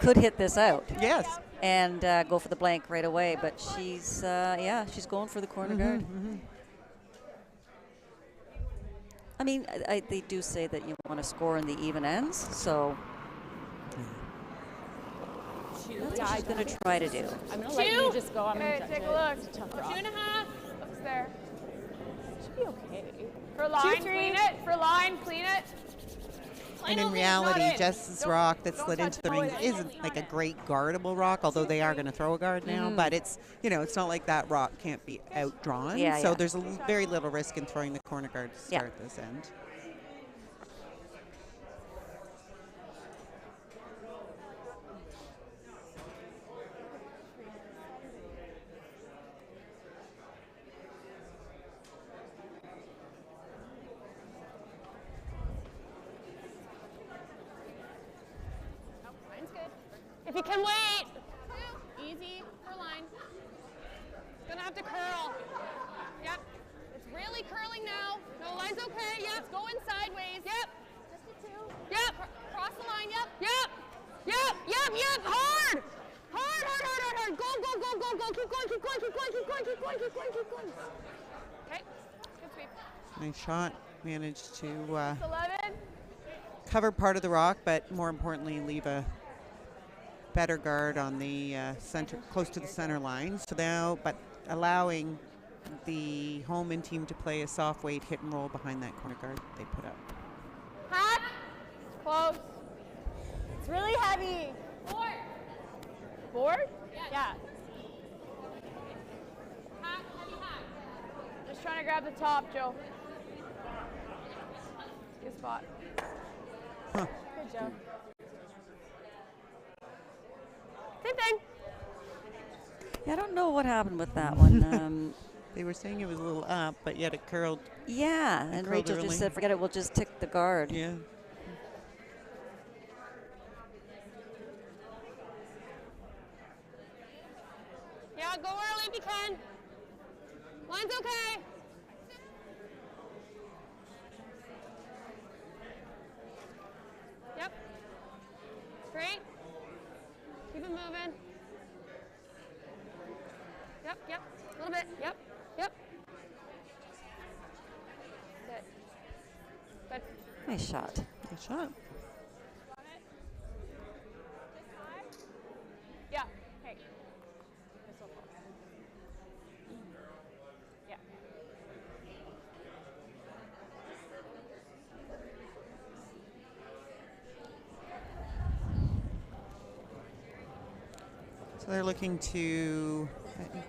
could hit this out. Yes. And go for the blank right away. But she's, she's going for the corner guard. I mean, they do say that you want to score in the even ends, so that's what she's going to try to do. I'm going to let you just go. I'm Okay, going to take a look. 2.5. Looks there. Should be okay. For line, clean it. For line, clean it. And in reality, Jess's rock that slid into the rings isn't like a great guardable rock, although they are going to throw a guard now. But it's, it's not like that rock can't be outdrawn. So there's very little risk in throwing the corner guard to start this end. you can wait. Easy for line. Gonna have to curl. Yep. It's really curling now. No, line's okay. Yep. It's going sideways. Yep. Just a 2. Yep. Cross the line. Yep. Yep. Yep. Yep. Yep. Hard. Hard, hard, hard, hard, hard. Go, go, go, go, go. Keep going, keep going, keep going, keep going, keep going, keep going, keep going. Okay. Good sweep. Nice shot. Managed to 11. cover part of the rock, but more importantly, leave a better guard on the center, close to the center line. So now, but allowing the Homan team to play a soft weight hit and roll behind that corner guard they put up. Hack. Close. It's really heavy. 4. 4? Yeah. Hack, heavy hack. Just trying to grab the top, Joe. Good spot. Huh. Good, Joe. Same thing. Yeah, I don't know what happened with that one. They were saying it was a little up, but yet it curled. Yeah, and curled Rachel early. just said, forget it, we'll just tick the guard. Yeah. Yeah, go early if you can. Line's okay. Yep. Straight. Keep it moving. Yep, yep. A little bit. Yep, yep. Good. Good. Nice shot. Good shot. Yeah. Hey. This will fall. Yeah. So they're looking to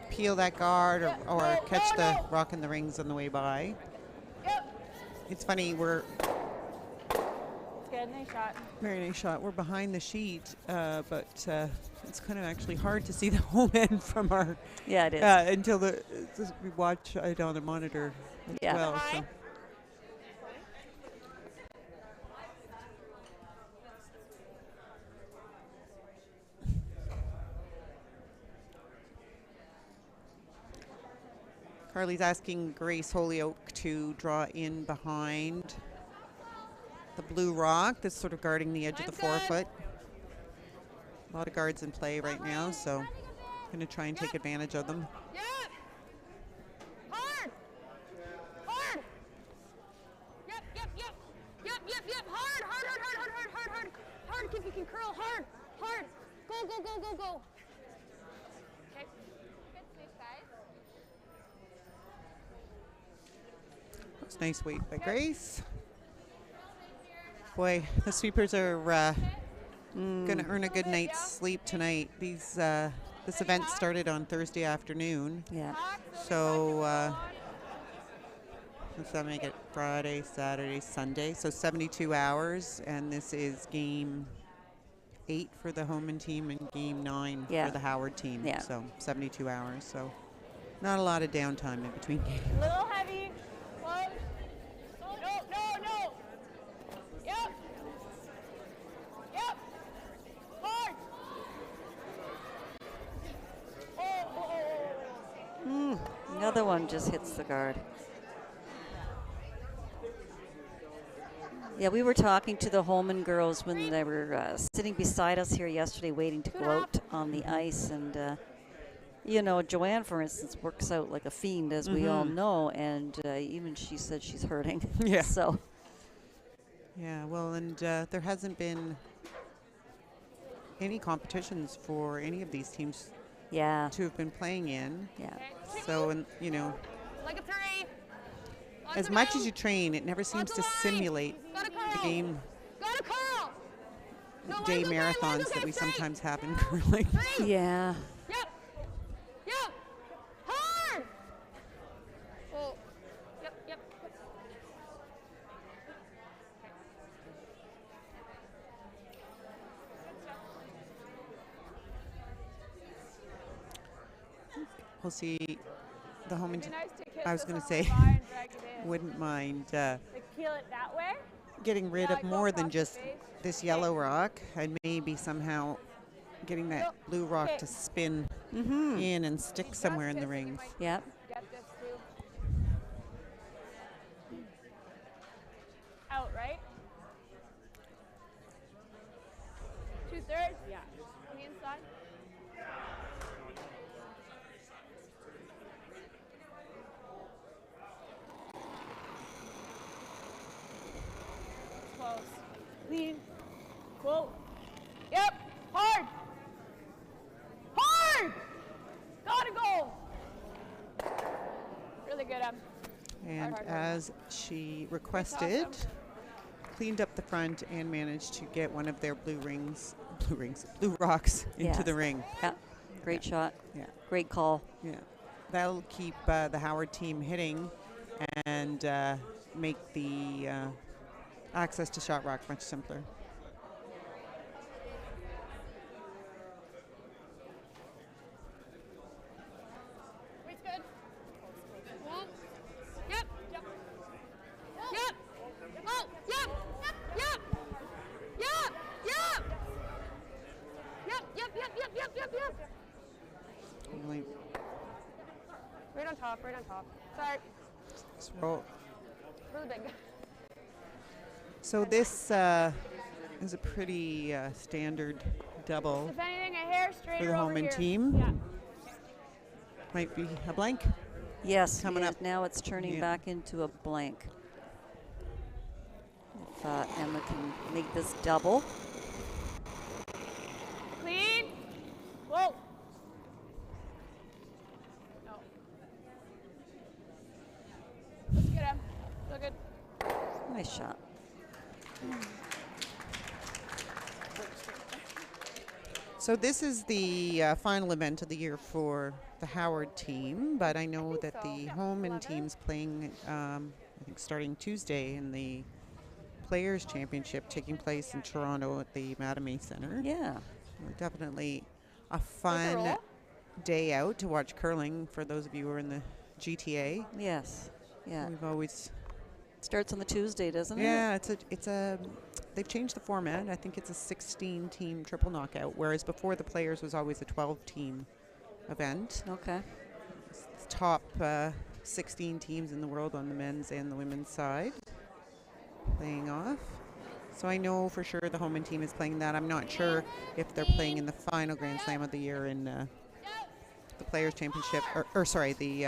peel that guard or catch the rock in the rings on the way by. Yep. It's funny, we're It's good. Nice shot. very nice shot. We're behind the sheet, but it's kind of actually hard to see the home end from our Yeah, it is. until we watch it on the monitor as Yeah. well. So. Carly's asking Grace Holyoke to draw in behind the blue rock that's sort of guarding the edge of the forefoot. A lot of guards in play right now, so going to try and take advantage of them. Yep. Hard. Hard. Yep, yep, yep. Yep, yep, yep. Hard, hard, hard, hard, hard, hard, hard, hard. Hard if you can curl. Hard, hard. Go, go, go, go, go. Okay. Good sweep, guys. That's nice weight by Grace. Boy, the sweepers are going to earn a good night's sleep tonight. This event started on Thursday afternoon. Yeah. So let's not make it Friday, Saturday, Sunday. So 72 hours, and this is game 8 for the Homan team and game 9 for the Howard team. Yeah. So 72 hours. So not a lot of downtime in between games. Little heavy. Close. No, no, no. Yep. Yep. Hard. Oh. Another one just hits the guard. Yeah, we were talking to the Homan girls when they were sitting beside us here yesterday waiting to go out on the ice. And, you know, Joanne, for instance, works out like a fiend, as we all know. And even she said she's hurting. Yeah. So. Yeah, well, and there hasn't been any competitions for any of these teams Yeah. to have been playing in. Yeah. So, and you know, Like a 3. as much as you train, it never seems to simulate the game Gotta curl. No, day line's okay, marathons line's that okay, we straight. sometimes have in curling. Yeah. Yep. Yep. Hard. Oh. Yep, yep. We'll see the home. It'd be nice to kiss I was this going to on say, the bar and drag it in. wouldn't mind Like peel it that way. getting rid Yeah, of go more than across the just face. this yellow rock and maybe somehow getting that blue rock to spin in and stick somewhere in the rings. Yep. Get this too. Out, right? 2/3? Yeah. On the inside. Close. Clean. Cool. Yep. Hard. Hard. Gotta go. Really good, And hard. as she requested, cleaned up the front and managed to get one of their blue rocks into Yes. the ring. Yeah. Great shot. Yeah. Great call. Yeah. That'll keep the Howard team hitting and make the access to shot rock much simpler. Weight's good. Yep. Yep. Yep. Oh, yep. Yep. Yep. Yep. Yep. Yep. Yep. Yep. Yep. Yep. Yep. Really Right on top. Right on top. Sorry. scroll. Really big. So this is a pretty standard double If anything, a hair straighter for the over Homan here. team. Yeah. Might be a blank. Yes. Coming yes, up. Now it's turning Yeah. back into a blank. If Emma can make this double. Clean. Whoa. No. Let's get him. Look good. Nice shot. So this is the final event of the year for the Howard team, but I know that the Homan team's playing, I think, starting Tuesday in the Players' Championship taking place in Toronto at the Mattamy Center. Yeah. Definitely a fun day out to watch curling for those of you who are in the GTA. Yes. Yeah. We've always Starts on the Tuesday, doesn't it? Yeah, they've changed the format. I think it's a 16-team triple knockout, whereas before the Players was always a 12-team event. Okay. It's the top 16 teams in the world on the men's and the women's side playing off. So I know for sure the Homan team is playing that. I'm not sure if they're playing in the final Grand Slam of the year in the Players' Championship, or sorry, the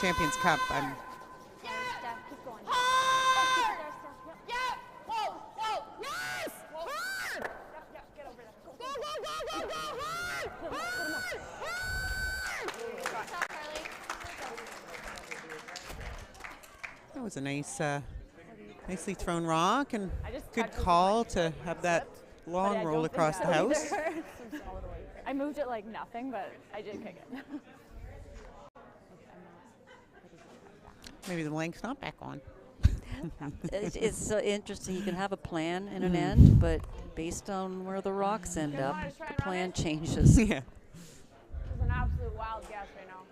Champions Cup. Keep going. Yep. Whoa. Whoa. Yes. Hard. Yep. Get over there. Go. Go. Go. Go. Go. Hard. Hard. Hard. Stop, Carly. That was a nice, nicely thrown rock, and I just good touched it call with my to foot, have that but I long don't roll think across the so house. either. I moved it like nothing, but I did kick it. Maybe the length's not back on. It's so interesting. You can have a plan in an end, but based on where the rocks end up, the plan changes. Yeah. This is an absolute wild guess right now.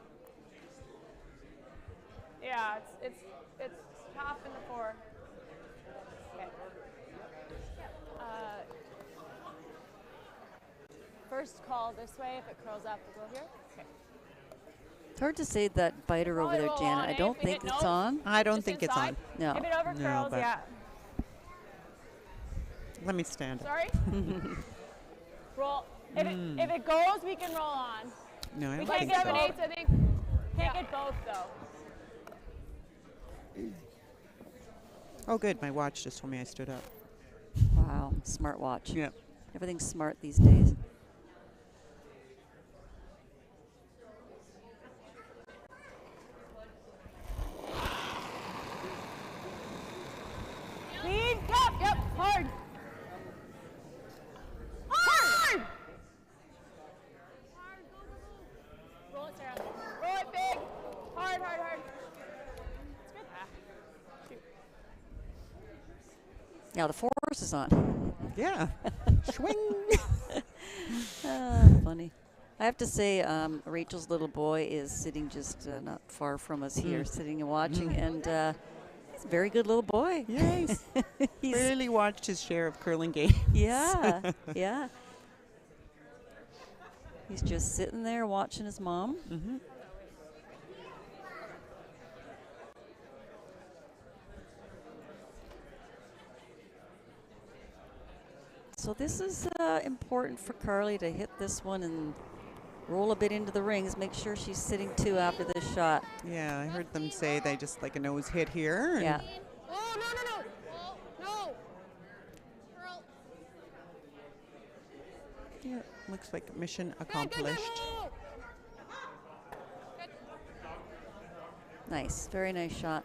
Yeah, it's top in the 4. Okay. First call this way. If it curls up, we'll go here. Okay. It's hard to say that biter over there, Janet. I don't think it's on. I don't Just think it's inside? on. No. If it over No, curls, but- yeah. Let me stand up. Sorry. Roll. If it goes, we can roll on. No, I We don't can't think get so. 7/8, I think. Can't get both though. Oh, good. My watch just told me I stood up. Wow. Smart watch. Yeah. Everything's smart these days. Lead. Yep. Hard. Hard. Roll it, Sarah. Roll it big. Hard. It's good. Shoot. Now the force is on. Yeah. Swing. Funny. I have to say, Rachel's little boy is sitting just not far from us here, sitting and watching, and he's a very good little boy. Yes. He's Really watched his share of curling games. yeah, yeah. He's just sitting there watching his mom. Mm-hmm. So this is important for Carly to hit this one and roll a bit into the rings. Make sure she's sitting 2 after this shot. Yeah, I heard them say they just like a nose hit here. Yeah. Oh, no. Oh, no. Curl. Yeah, looks like mission Good, accomplished. good. Good. Nice. Very nice shot.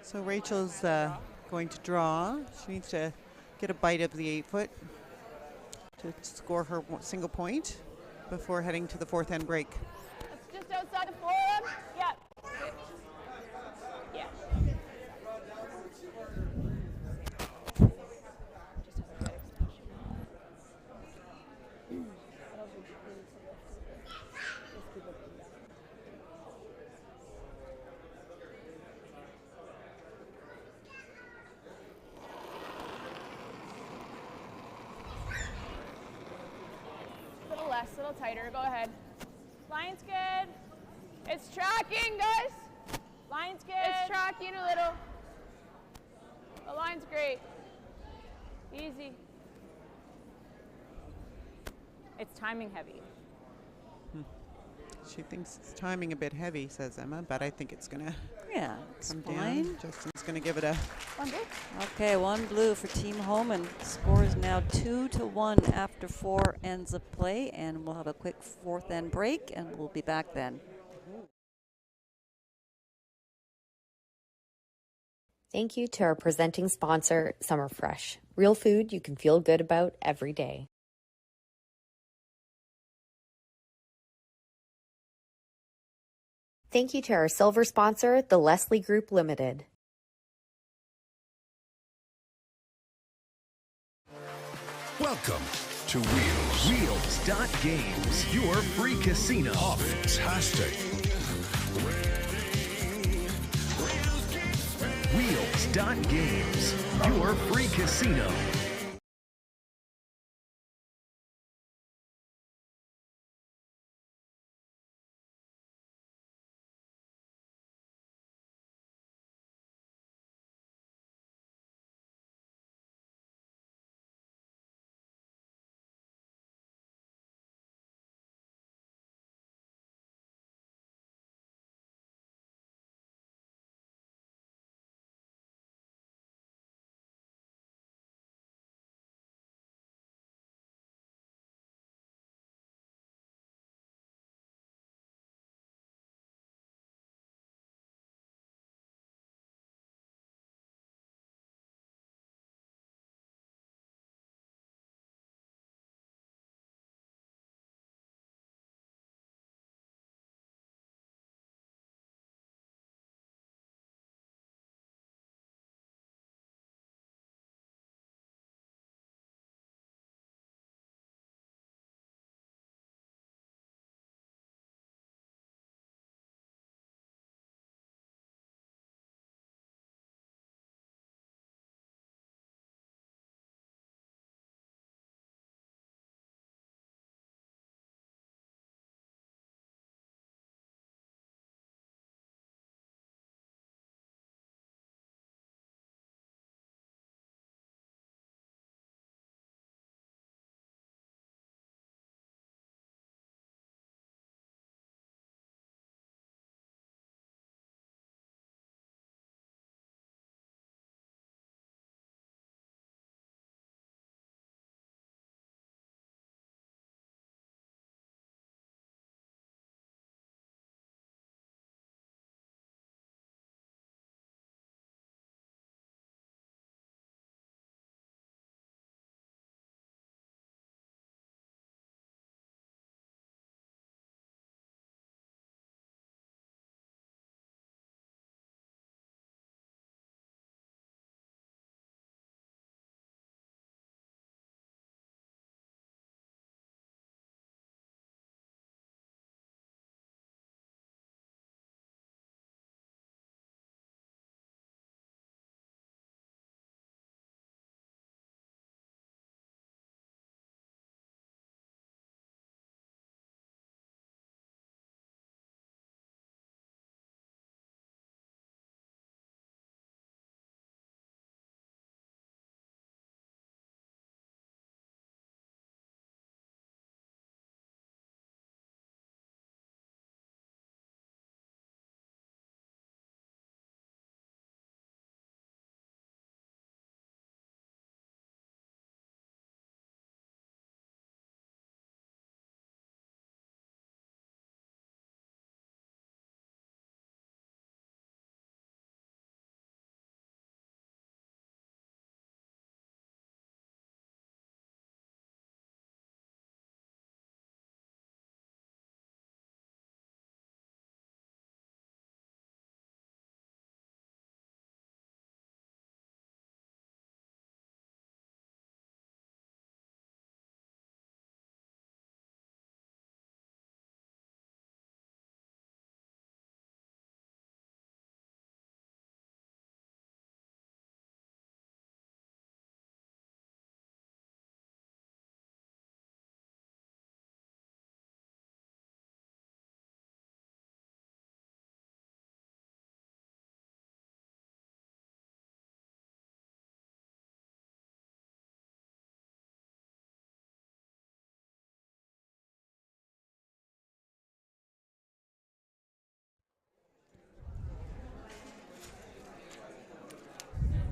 So Rachel's going to draw. She needs to get a bite of the 8-foot to score her single point before heading to the 4th end break. It's just outside the forearm. Yeah. Yeah. A little less, a little tighter. Go ahead. Line's good. It's tracking, guys. Line's good. It's tracking a little. The line's great. Easy. It's timing heavy. She thinks it's timing a bit heavy, says Emma, but I think it's going to Yeah, it's come fine. down. Justin's going to give it a... Okay, 1 blue for Team Homan. Score is now 2-1 after 4 ends of play, and we'll have a quick 4th end break, and we'll be back then. Thank you to our presenting sponsor, Summer Fresh. Real food you can feel good about every day. Thank you to our silver sponsor, the Leslie Group Limited. Welcome to Wheels. Wheels.games, your free casino. Oh, fantastic. Wheels.games, your free casino.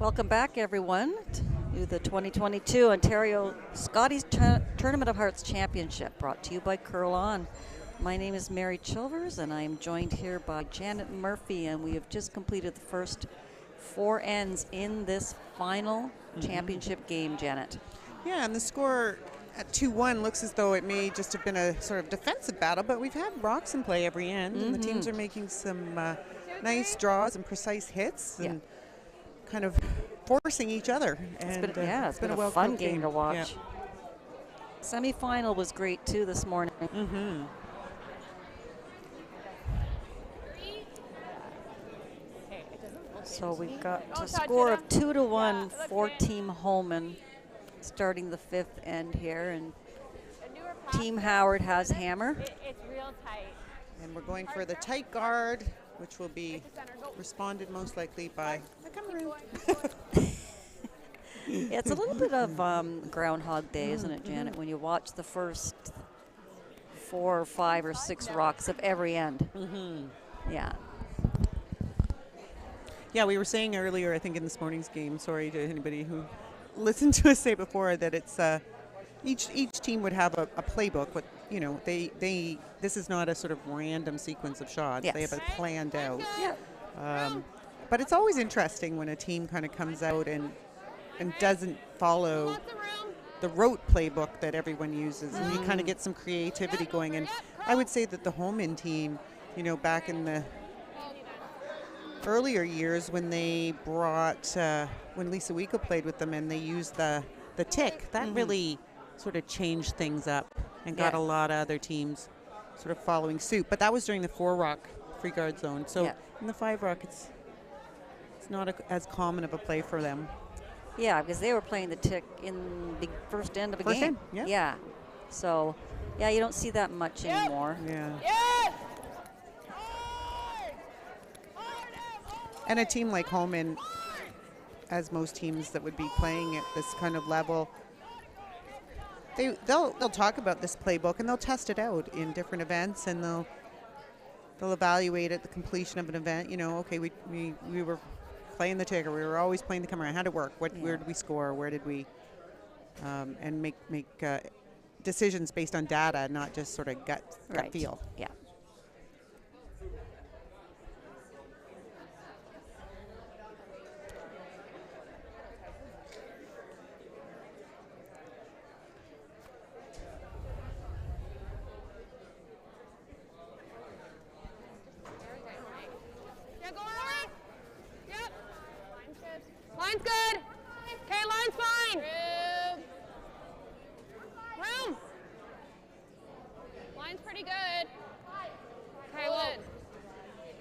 Welcome back, everyone, to the 2022 Ontario Scotties Tournament of Hearts Championship, brought to you by Curl On. My name is Mary Chilvers, and I am joined here by Janet Murphy, and we have just completed the first 4 ends in this final championship game, Janet. Yeah, and the score at 2-1 looks as though it may just have been a sort of defensive battle, but we've had rocks in play every end, and the teams are making some nice draws and precise hits, and kind of forcing each other. It's been a fun game to watch. Yeah. Semi-final was great too this morning. So we've got a score of 2-1 for Team Homan, starting the 5th end here, and Team Howard has hammer. It's real tight. And we're going for the tight guard, which will be responded most likely by the Cameroon. It's a little bit of Groundhog Day, isn't it, Janet, when you watch the first 4 or 5 or 6 rocks of every end. Yeah. Yeah, we were saying earlier, I think in this morning's game, sorry to anybody who listened to us say before, that it's each team would have a playbook, but this is not a sort of random sequence of shots. Yes. They have it planned out. Yeah. But it's always interesting when a team kind of comes out and doesn't follow the rote playbook that everyone uses, and you kind of get some creativity going. And I would say that the Homan team, back in the earlier years when they brought, when Lisa Wico played with them and they used the tick, that really sort of changed things up and got a lot of other teams sort of following suit. But that was during the 4-rock free guard zone. So in the 5-rock, it's not as common of a play for them. Yeah, because they were playing the tick in the first end of a game. Yeah. So, you don't see that much anymore. Yeah. And a team like Homan, as most teams that would be playing at this kind of level, they'll talk about this playbook and they'll test it out in different events, and they'll evaluate at the completion of an event. Okay, we were playing the tick, or we were always playing the camera. How did it work? Where did we score? Where did we? And make decisions based on data, not just sort of gut feel. Yeah. Line's good. Okay, line's fine. Room. Line's pretty good. Okay, whoa.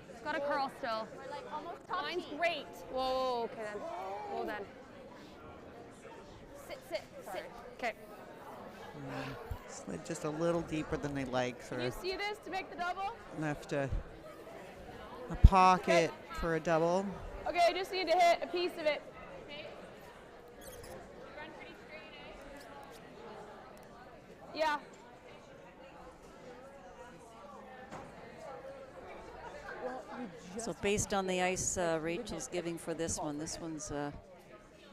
It's got a curl still. Line's great. Whoa, okay then. Whoa then. Sit. Okay. Slid just a little deeper than they like. Can you see this to make the double? Left a pocket for a double. Okay, I just need to hit a piece of it. Run pretty straight, Yeah. So based on the ice Rachel's giving for this one's going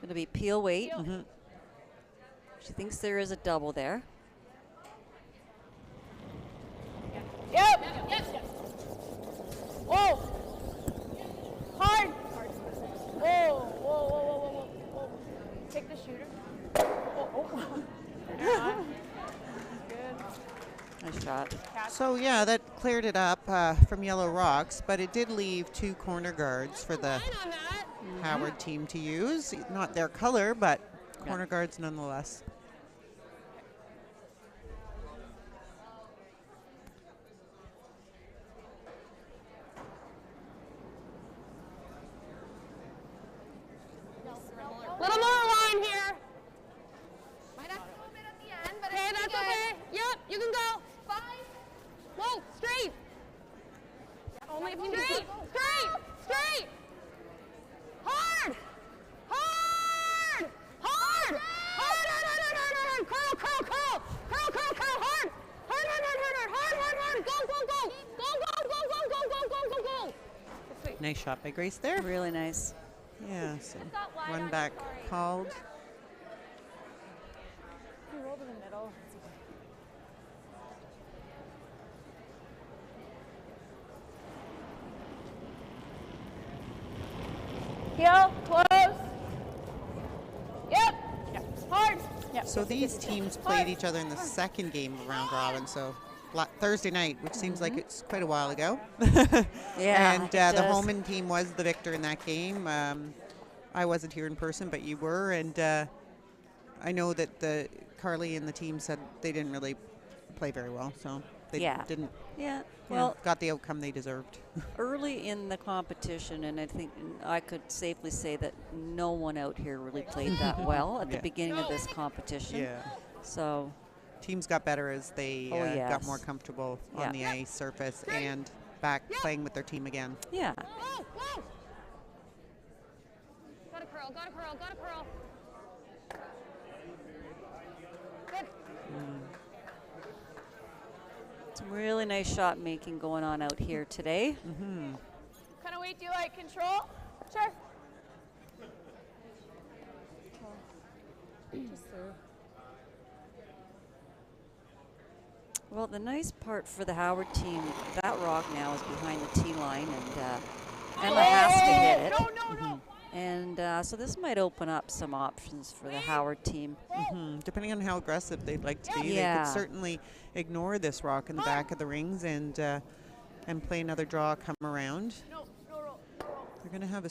to be peel weight. She thinks there is a double there. Yep. Whoa. Hard. Whoa. Take the shooter. Nice shot. So that cleared it up from Yellow Rocks, but it did leave 2 corner guards for the Howard team to use. Not their color, but corner guards nonetheless. Little more line here. Might have to go a bit at the end, but Okay, that's okay. Yep, you can go. 5. Whoa, straight. Only if you need straight. Hard. Curl. Nice shot by Grace there. Really nice. Yeah, so run back called. You roll to the middle. Heel, close. Yep. Hard. Yep. So these teams played each other in the second game of round robin, so Thursday night, which seems like it's quite a while ago. Yeah, And it the does. Homan team was the victor in that game. I wasn't here in person, but you were, and I know that Carly and the team said they didn't really play very well, so they didn't. Yeah. Well, got the outcome they deserved. Early in the competition, and I think I could safely say that no one out here really played that well at the beginning of this competition. Yeah. So teams got better as they got more comfortable on the ice surface and back playing with their team again. Yeah. Got a curl, got a curl, got a curl. Good. Some really nice shot making going on out here today. What kind of weight do you like? Control? Sure. Well, the nice part for the Howard team, that rock now is behind the tee line, and Emma has to hit it. No. And so this might open up some options for the Howard team. Depending on how aggressive they'd like to be, they could certainly ignore this rock in the back of the rings and play another draw, come around. They're going to have a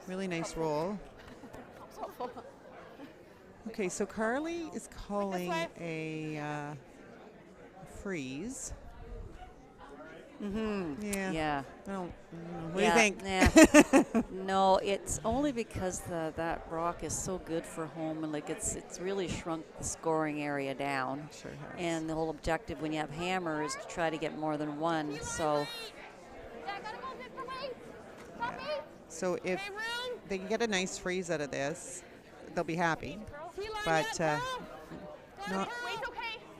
really nice roll. Okay, so Carly is calling a freeze. Yeah. What do you think? Yeah. No, it's only because that rock is so good for home, and like it's really shrunk the scoring area down. Sure has. And the whole objective when you have hammer is to try to get more than one. So. So if they can get a nice freeze out of this, they'll be happy. But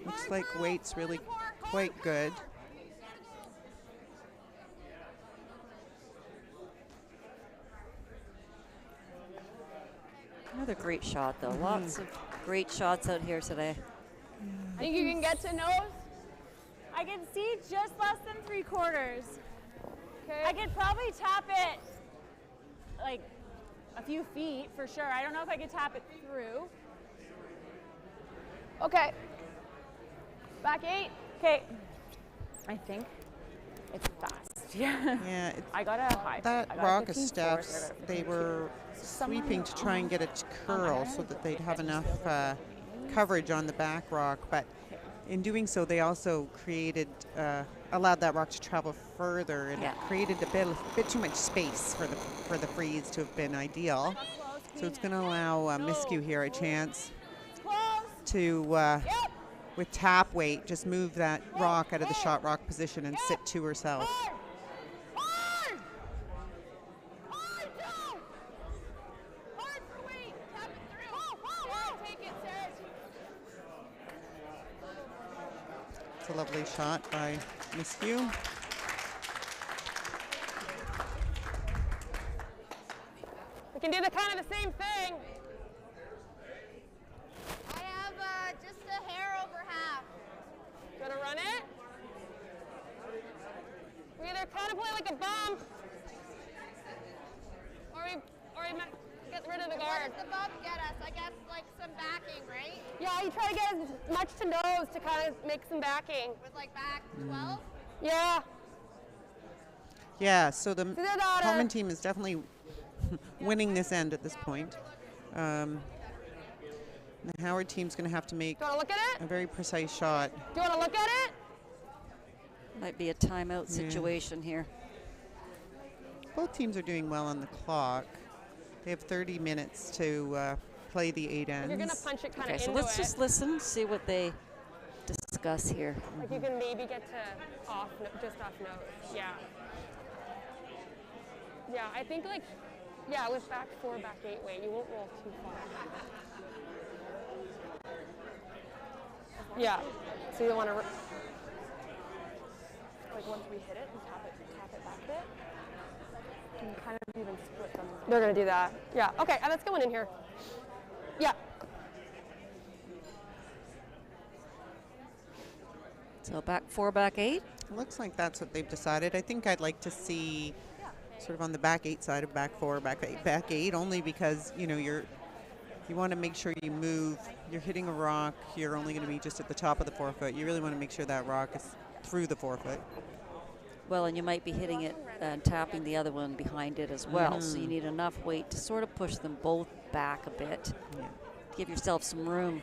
looks like weight's really quite good. Another great shot, though. Lots of great shots out here today. I think you can get to nose. I can see just less than 3/4. Okay. I could probably tap it like a few feet for sure. I don't know if I could tap it through. Okay. Back 8. Okay. I think it's fast. Yeah. I got a high. That rock of Steph's, they were sweeping to try and get it to curl so that they'd have enough coverage on the back rock. But in doing so, they also allowed that rock to travel further, and it created a bit too much space for the freeze to have been ideal. So it's going to allow Miscue here a chance to, with tap weight, just move that rock out of the shot rock position and sit to herself. It's a lovely shot by Miscue. We can do the kind of the same thing. I have just a hair over half. Gonna run it. We either kind of play like a bump, or we might get rid of the guard. What does the bump get us? I guess like some backing, right? Yeah, you try to get as much to nose to kind of make some backing. With like back 12? Yeah. Yeah, so the Homan team is definitely winning this end at this point. The Howard team's going to have to make a very precise shot. Do you want to look at it? Might be a timeout situation here. Both teams are doing well on the clock. They have 30 minutes to play the 8 ends. You're going to punch it kind of into so let's just listen, see what they discuss here. Like you can maybe get to just off nose. Yeah. Yeah, I think with back 4, back 8 weight, you won't roll too far. Yeah. So you want to like 1 once we hit it and tap it back a bit. You can kind of even split them. They're gonna do that. Yeah. Okay. Let's get one in here. Yeah. So back 4, back 8. Looks like that's what they've decided. I think I'd like to see sort of on the back 8 side of back 4, back 8, only because, you know, you want to make sure you move. You're hitting a rock. You're only going to be just at the top of the 4 foot. You really want to make sure that rock is through the 4 foot. Well, and you might be hitting it and tapping the other one behind it as well. So you need enough weight to sort of push them both back a bit. Yeah. Give yourself some room.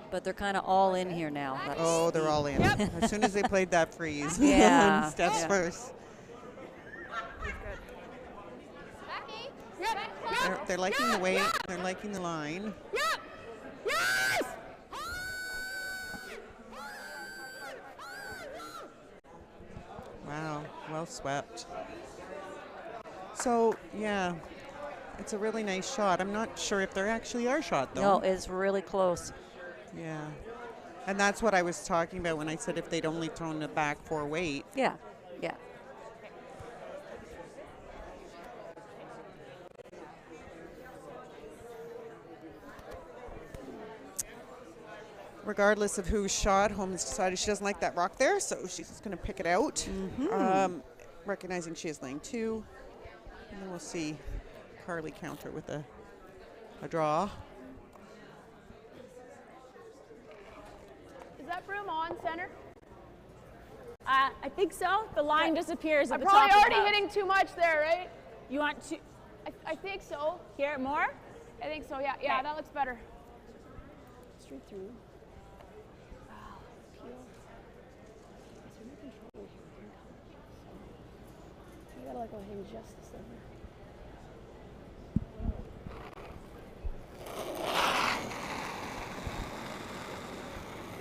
But they're kind of all in here now. Oh, they're all in. As soon as they played that freeze. Yeah. Steps first. They're liking the weight. They're liking the line. Yes! Wow, well swept. So, yeah, it's a really nice shot. I'm not sure if there actually are shot, though. No, it's really close. Yeah. And that's what I was talking about when I said if they'd only thrown the back 4 weight. Yeah, yeah. Regardless of who shot, Homan's decided she doesn't like that rock there, so she's just going to pick it out. Recognizing she is laying 2. And then we'll see Carly counter with a draw. Is that broom on center? I think so. The line disappears at I'm the probably top. already hitting too much there, right? You want to I think so. hear it more? I think so. Yeah. Yeah. That looks better. Straight through. Wow. Peel. You gotta let go hang just a sliver.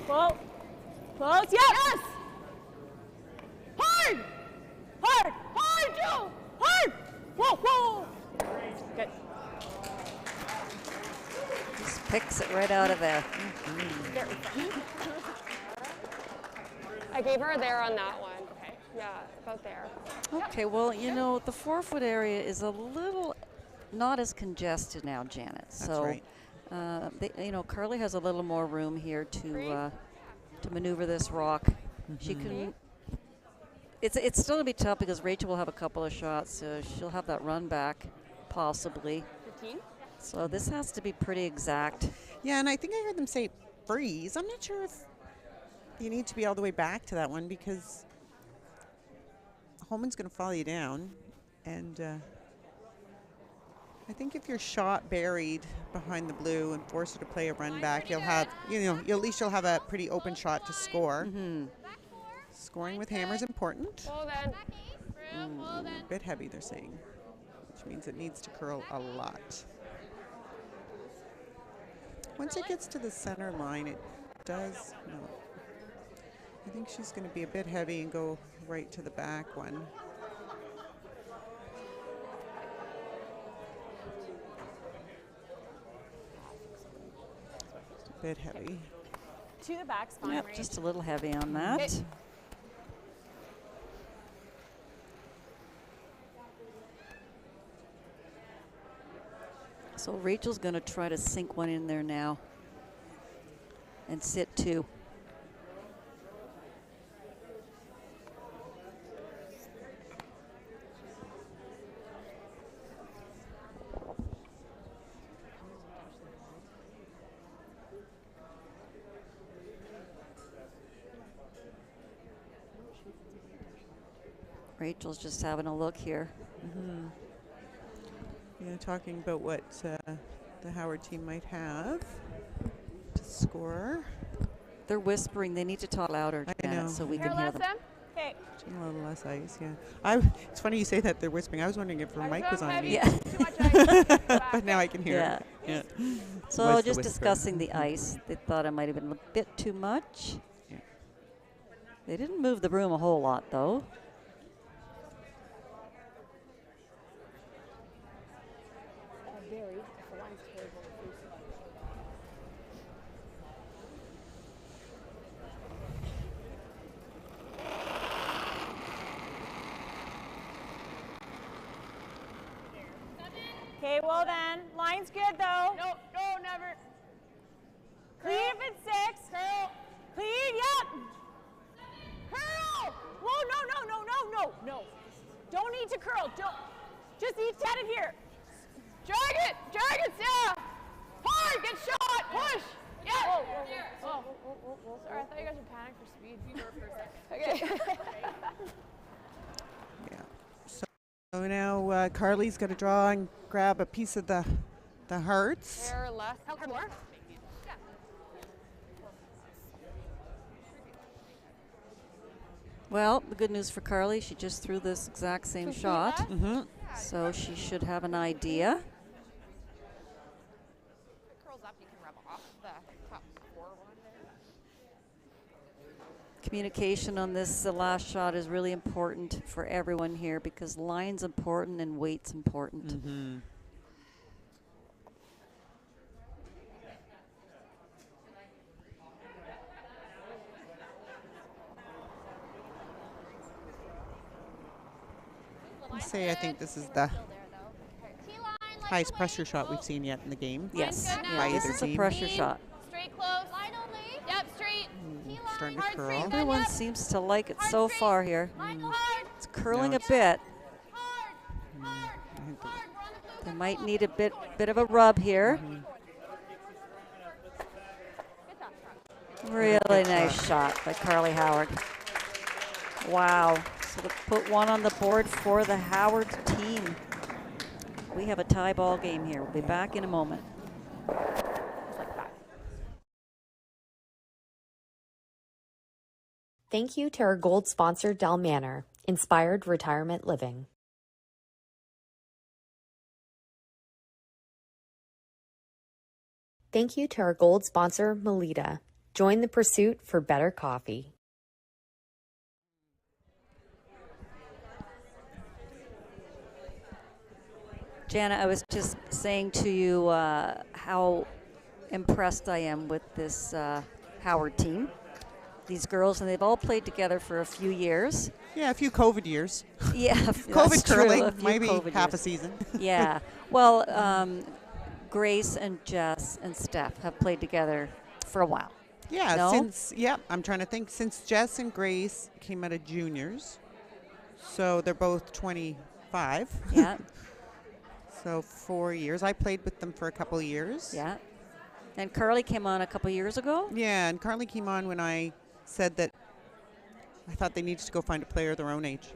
Pull. Close. Yes! Hard! Hard! Hard, Joe! Hard! Whoa, whoa! Good. Just picks it right out of there. I gave her there on that one. Okay. Yeah, about there. Okay, well, you know, the 4 foot area is a little not as congested now, Janet. That's so, right. you know, Carly has a little more room here to maneuver this rock. She can. It's still gonna be tough because Rachel will have a couple of shots, so she'll have that run back, possibly. 15? So this has to be pretty exact. Yeah, and I think I heard them say freeze. I'm not sure if you need to be all the way back to that one because Homan's going to follow you down. And I think if you're shot buried behind the blue and force her to play a run back, you'll have, you know, at least you'll have a pretty open shot to score. Scoring with hammer is important. Pull then. Pull then. A bit heavy, they're saying, which means it needs to curl a lot. Once it gets to the center line, it does. No. I think she's going to be a bit heavy and go right to the back one. A bit heavy. To the back spine. Yep, just a little heavy on that. Okay. So Rachel's going to try to sink one in there now and sit 2. Rachel's just having a look here. Yeah, talking about what the Howard team might have to score. They're whispering. They need to talk louder, I Janet, know. so we Here, can hear less them. them. Okay. A little less ice, yeah. It's funny you say that they're whispering. I was wondering if her mic was on heavy. mute. Yeah. Too much ice. But now I can hear Yeah. it. Yeah. So Was the just whisper. discussing the ice. They thought it might have been a bit too much. Yeah. They didn't move the broom a whole lot, though. Very. The line's terrible. Line's good though. No, no, never. Clean if it's 6. Curl. Clean, yep. Curl. Whoa, no. Don't need to curl. Don't. Just eat at it here. Drag it, Sarah. Hard, get shot, push. Yeah. Whoa. Sorry, I thought you guys were panicked for speed. We were for a second. Okay. Yeah. So now Carly's got to draw and grab a piece of the hearts. Hair less. Hair more. Well, the good news for Carly, she just threw this exact same shot. Mm-hmm. So she should have an idea. If it curls up, you can rub off the top one there. Communication on this last shot is really important for everyone here because line's important and weight's important. Mm-hmm. I think this is the highest pressure shot we've seen yet in the game. Yes, by this either is a team. pressure shot. Straight close. Line only. Yep, straight. Starting to Hard curl. straight. Everyone seems to like it so far here. Line hard. It's curling No, a bit. Hard. Hard. I think Hard. We're on the blue. They might need a bit of a rub here. Really nice shot by Carly Howard. Wow. So to put one on the board for the Howard team. We have a tie ball game here. We'll be back in a moment. Thank you to our gold sponsor, Del Manor, Inspired Retirement Living. Thank you to our gold sponsor, Melita. Join the pursuit for better coffee. Jana, I was just saying to you how impressed I am with this Howard team. These girls, and they've all played together for a few years. Yeah, a few COVID years. Yeah, COVID that's curling, true, a few maybe COVID half years. a season. Yeah. Well, Grace and Jess and Steph have played together for a while. Yeah, No? I'm trying to think, since Jess and Grace came out of juniors, so they're both 25. Yeah. So 4 years. I played with them for a couple of years. Yeah. And Carly came on a couple years ago. Yeah, and Carly came on when I said that I thought they needed to go find a player their own age.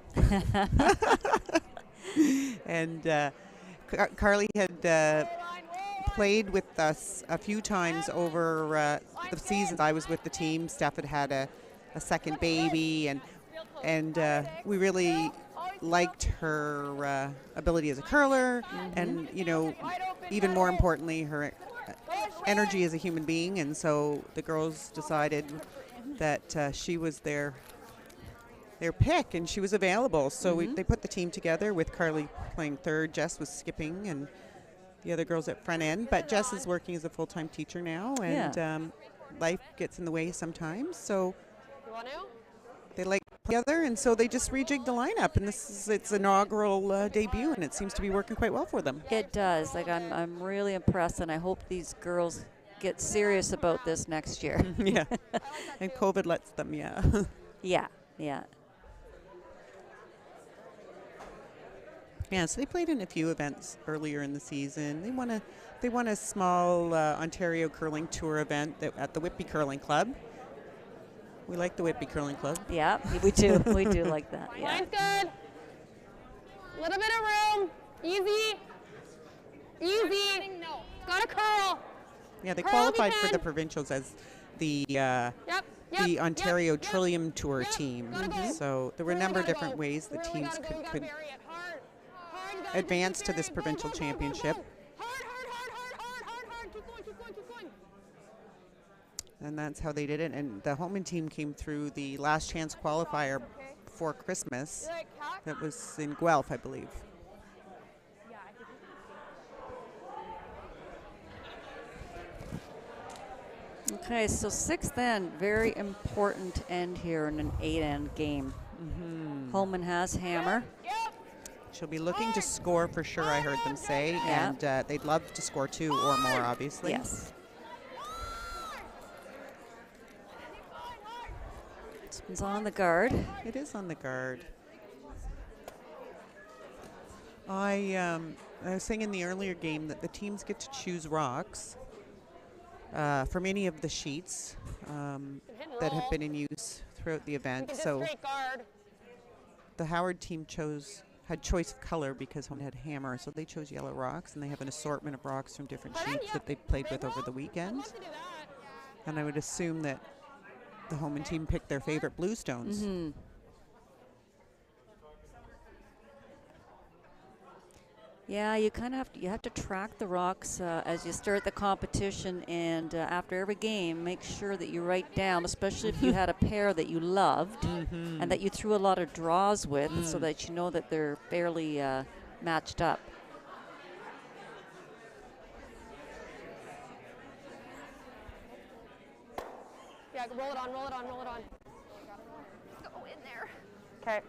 And Carly had played with us a few times over the seasons I was with the team. Steph had a second baby, and we really liked her ability as a curler, and even more importantly, her energy as a human being. And so the girls decided that she was their pick, and she was available. So they put the team together with Carly playing third. Jess was skipping, and the other girls at front end. But Jess is working as a full-time teacher now, and life gets in the way sometimes. So they like together, and so they just rejigged the lineup, and this is its inaugural debut, and it seems to be working quite well for them. It does. Like I'm really impressed, and I hope these girls get serious about this next year. Yeah, and COVID lets them. Yeah. Yeah. Yeah, so they played in a few events earlier in the season. They won a small Ontario Curling Tour event at the Whitby Curling Club. We like the Whitby Curling Club. Yeah, we do. We do like that. Yeah. Line's good. Little bit of room. Easy. No. Gotta curl. Yeah, they Curl qualified if you for the can. provincials as the Yep. Ontario Trillium Tour team. Gotta go. So there were a Really number of gotta different go. ways the Really teams gotta go. You gotta could bury it hard. Hard, you gotta advance keep to this burying. provincial Go. championship. Hard. Keep going. And that's how they did it. And the Homan team came through the last chance qualifier before Christmas. That was in Guelph, I believe. Okay, so sixth end, very important end here in an 8-end game. Holman has hammer. She'll be looking to score for sure, I heard them say, Yeah. and they'd love to score 2 or more, obviously. Yes. This one's on the guard. It is on the guard. I was saying in the earlier game that the teams get to choose rocks from any of the sheets that have been in use throughout the event. So the Howard team had choice of color because one had hammer, so they chose yellow rocks, and they have an assortment of rocks from different sheets that they played with over the weekend. And I would assume that the Homan team picked their favorite bluestones. Mm-hmm. Yeah, you kind of have to track the rocks as you start the competition, and after every game, make sure that you write down, especially if you had a pair that you loved and that you threw a lot of draws with, so that you know that they're fairly matched up. Yeah, roll it on, roll it on, roll it on. Go in there. Okay.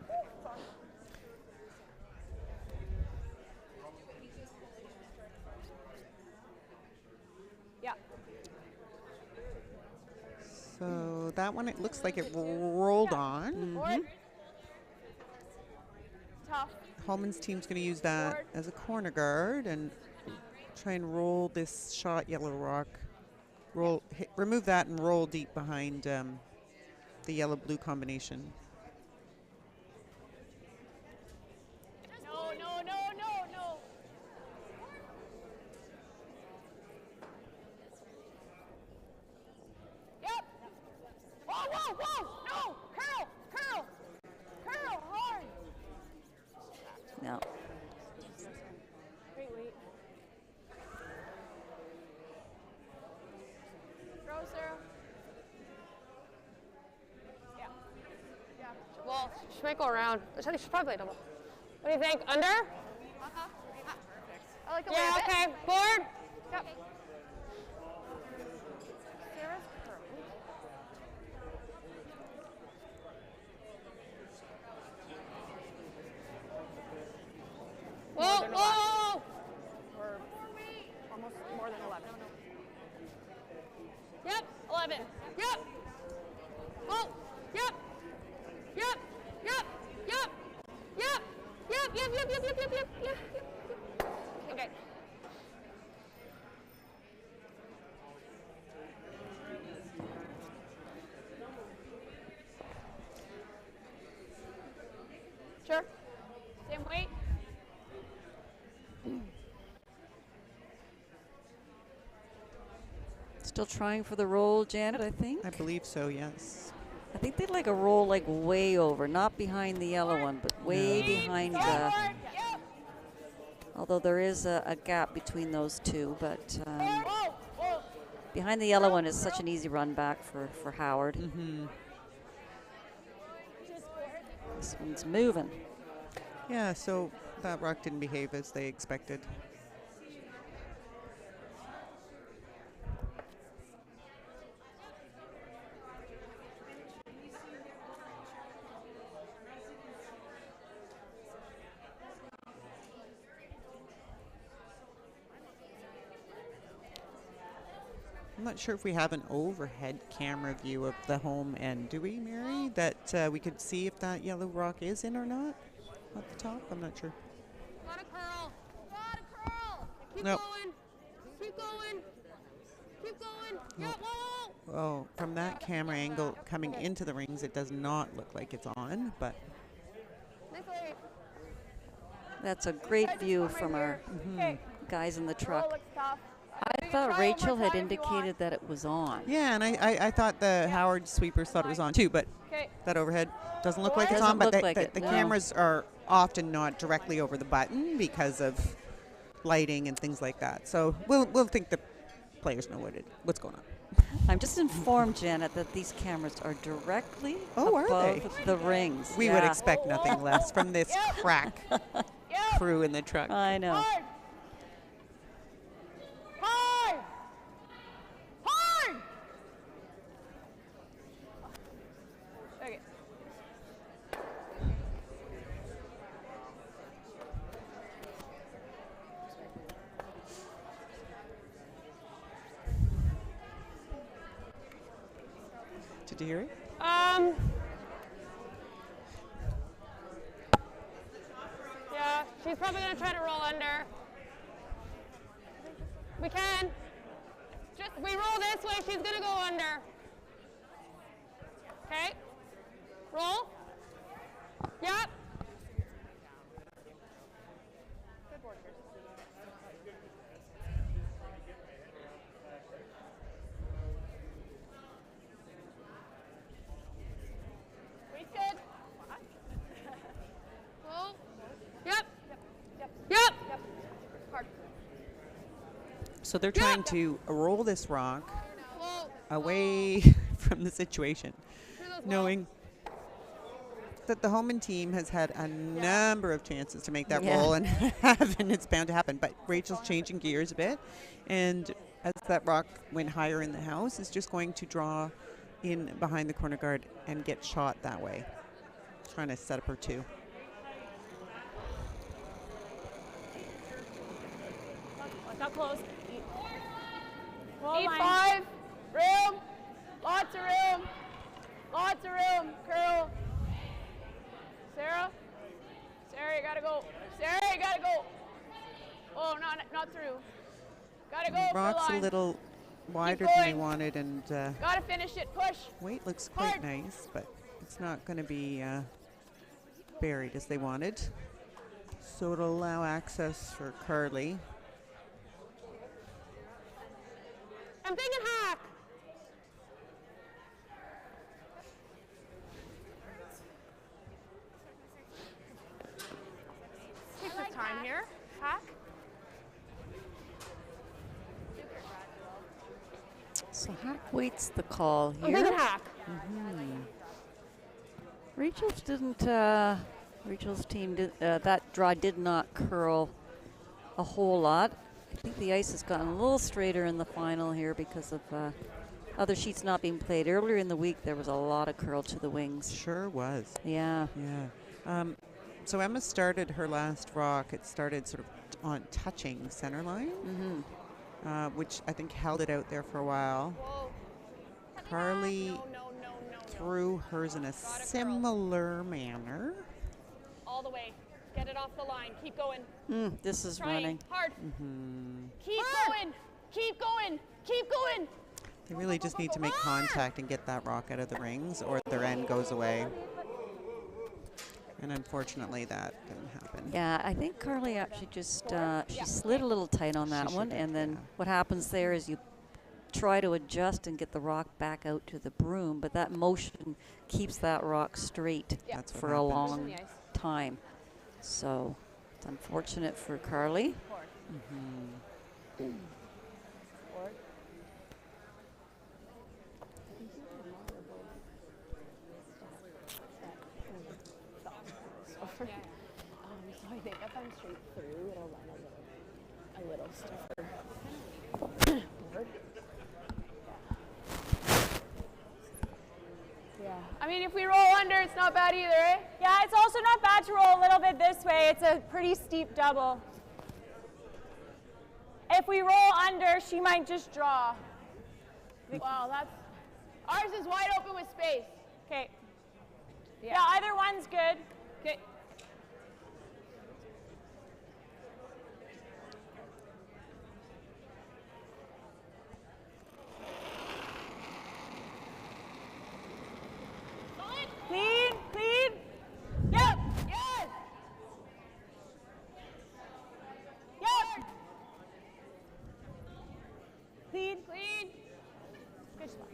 Yeah. So that one, it looks like it rolled on. Tough. Homan's team's going to use that as a corner guard and try and roll this shot yellow rock. Remove that and roll deep behind the yellow-blue combination. No, no, no, no, no. Yep. Whoa, whoa, whoa. No. Curl, curl. Curl hard. No. Wait, wait. Throw, Sarah. Yeah. Yeah. Well, she might go around. I think she's probably double. What do you think? Under? I like a Yeah, little bit. okay. Board? Yep. Sarah's curl. Whoa, whoa! We're almost more than 11. Yep, 11. Yep. Oh, yep. Yep. Yep. Yep. Yep. Yep. Yep. Yep. Yep. Yep. Yep. Yep. Yep. Okay. Sure. Same weight. Still trying for the roll, Janet, I think. I believe so, yes. I think they'd like a roll like way over, not behind the yellow one, but way behind the... Although there is a gap between those two, but behind the yellow one is such an easy run back for Howard. This one's moving. Yeah, so that rock didn't behave as they expected. I'm not sure if we have an overhead camera view of the home end, do we, Mary? That we could see if that yellow rock is in or not at the top? I'm not sure. Got a curl. Got a curl. Keep Nope. going. Keep going. Keep going. Yeah, Nope. whoa. Oh, from that camera angle coming into the rings, it does not look like it's on, but This way. That's a great view from our Okay. guys in the Roll truck. looks tough. I thought Rachel had indicated that it was on. yeah, and I thought the Howard sweepers thought it was on too, but Okay. that overhead doesn't look like it's Doesn't on, but look like it, the no. cameras are often not directly over the button because of lighting and things like that. So we'll think the players know what's going on. I'm just informed, Janet, that these cameras are directly Oh, are above they? the rings. We would Yeah. expect nothing less from this crack crew in the truck. I know. Hard. Hard. Hard. Okay. Did you hear it? Yeah, she's probably gonna try to roll under. We can. Just we roll this way, she's gonna go under. Okay. Roll. Yep. Weight's good. Roll. Yep. Yep. Hard. So they're trying to roll this rock Whoa. away from the situation, knowing that the Homan team has had a number of chances to make that roll and haven't. It's bound to happen. But Rachel's changing gears a bit, and as that rock went higher in the house, is just going to draw in behind the corner guard and get shot that way. Trying to set up her 2. Look how close. Eat 5. Room. Lots of room. Lots of room. Curl. Sarah, you gotta go. Sarah, you gotta go. Oh, not through. Gotta go. Rock's a little wider than they wanted, and gotta finish it. Push. weight looks quite nice, but it's not going to be buried as they wanted. So it'll allow access for Carly. I'm thinking hack. Take some time here. Hack. So Hack waits the call I'm here. thinking hack. Rachel's team that draw did not curl a whole lot. I think the ice has gotten a little straighter in the final here because of other sheets not being played. Earlier in the week, there was a lot of curl to the wings. Sure was. Yeah. Yeah. So Emma started her last rock. It started sort of on touching center line, which I think held it out there for a while. Whoa. Carly No. threw hers in a similar manner. All the way. Get it off the line. Keep going. This is Trying running. hard. Keep going. Keep going. Keep going. They really just need to make contact and get that rock out of the rings, or their end goes away. And unfortunately, that didn't happen. Yeah, I think Carly actually just she slid a little tight on that one, and then what happens there is you try to adjust and get the rock back out to the broom, but that motion keeps that rock straight That's what for a happens. long time. So it's unfortunate for Carly. So I think if I'm straight through, it'll run a little stiffer. Yeah. I mean, if we roll under, it's not bad either, eh? Yeah, it's also not bad to roll a little bit this way. It's a pretty steep double. If we roll under, she might just draw. Wow, ours is wide open with space. Okay. Yeah, either one's good. Okay. Clean. Yep. Yes. Yep. Clean. Good spot.